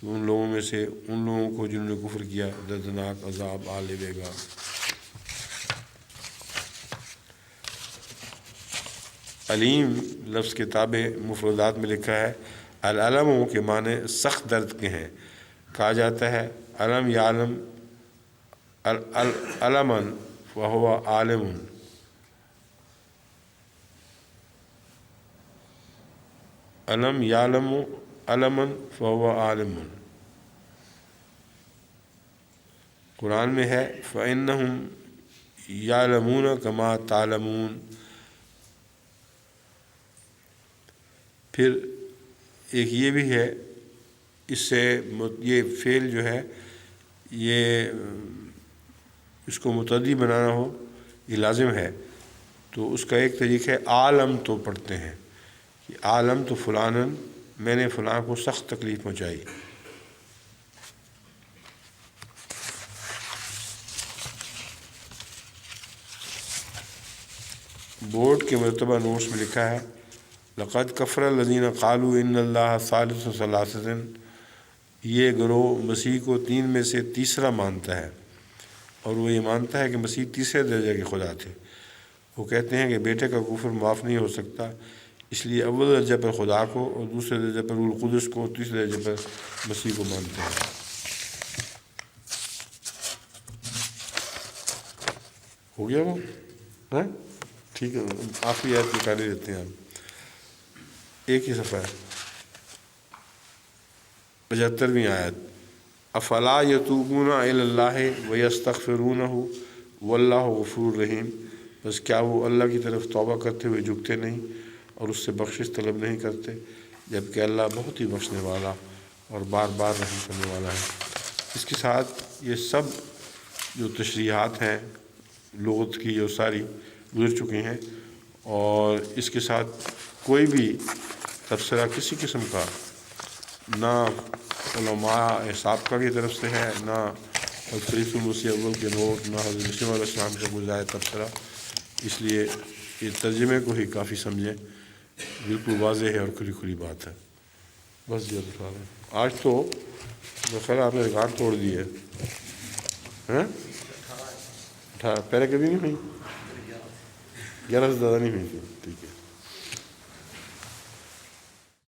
تو ان لوگوں کو جنہوں نے کفر کیا دردناک عذاب آ لے گا۔ علیم لفظ کے تابع مفردات میں لکھا ہے العلم کے معنی سخت درد کے ہیں۔ کہا جاتا ہے علم یعلم علمن وہو عالم، علم یعلم علمن فہو عالم۔ قرآن میں ہے فَإِنَّهُمْ يَعْلَمُونَ كَمَا تَعْلَمُونَ۔ پھر ایک یہ بھی ہے، اس سے یہ فعل جو ہے یہ اس کو متعدی بنانا ہو یہ لازم ہے، تو اس کا ایک طریقہ ہے عالم تو پڑھتے ہیں کہ عالم تو فلانن، میں نے فلاں کو سخت تکلیف پہنچائی۔ بورڈ کے مرتبہ نوٹس میں لکھا ہے لقد کفر الذین قالوا ان اللہ ثالث ثلاثۃ، یہ گروہ مسیح کو 3 میں سے تیسرا مانتا ہے، اور وہ یہ مانتا ہے کہ مسیح تیسرے درجے کے خدا تھے۔ وہ کہتے ہیں کہ بیٹے کا کفر معاف نہیں ہو سکتا، اس لیے اول درجہ پر خدا کو اور دوسرے درجہ پر روح القدس کو اور تیسرے درجے پر مسیح کو مانتے ہیں۔ ہو گیا وہ ٹھیک ہے، آخری آیت نکالے دیتے ہیں آپ، ایک ہی صفحہ ہے، 75ویں آیت۔ افلا یتوبون الی اللہ ویستغفرونہ واللہ غفور رحیم، بس کیا وہ اللہ کی طرف توبہ کرتے ہوئے جھکتے نہیں اور اس سے بخشش طلب نہیں کرتے، جبکہ اللہ بہت ہی بخشنے والا اور بار بار رحم کرنے والا ہے۔ اس کے ساتھ یہ سب جو تشریحات ہیں لغت کی جو ساری گزر چکی ہیں، اور اس کے ساتھ کوئی بھی تبصرہ کسی قسم کا نہ علماء سابقہ کی طرف سے ہے، نہ خلیفۃ المسیح اول کے نوٹ، نہ حضرت مسیح علیہ السلام کا کوئی زائد تبصرہ، اس لیے یہ ترجمے کو ہی کافی سمجھیں، بالکل واضح ہے اور کھلی کھلی بات ہے۔ بس آج تو تو خیر آپ نے ریکارڈ توڑ دی ہے. ہاں 18 پہلے کبھی نہیں ہوئی, 11 سے زیادہ نہیں ہوئی تھی. ٹھیک ہے.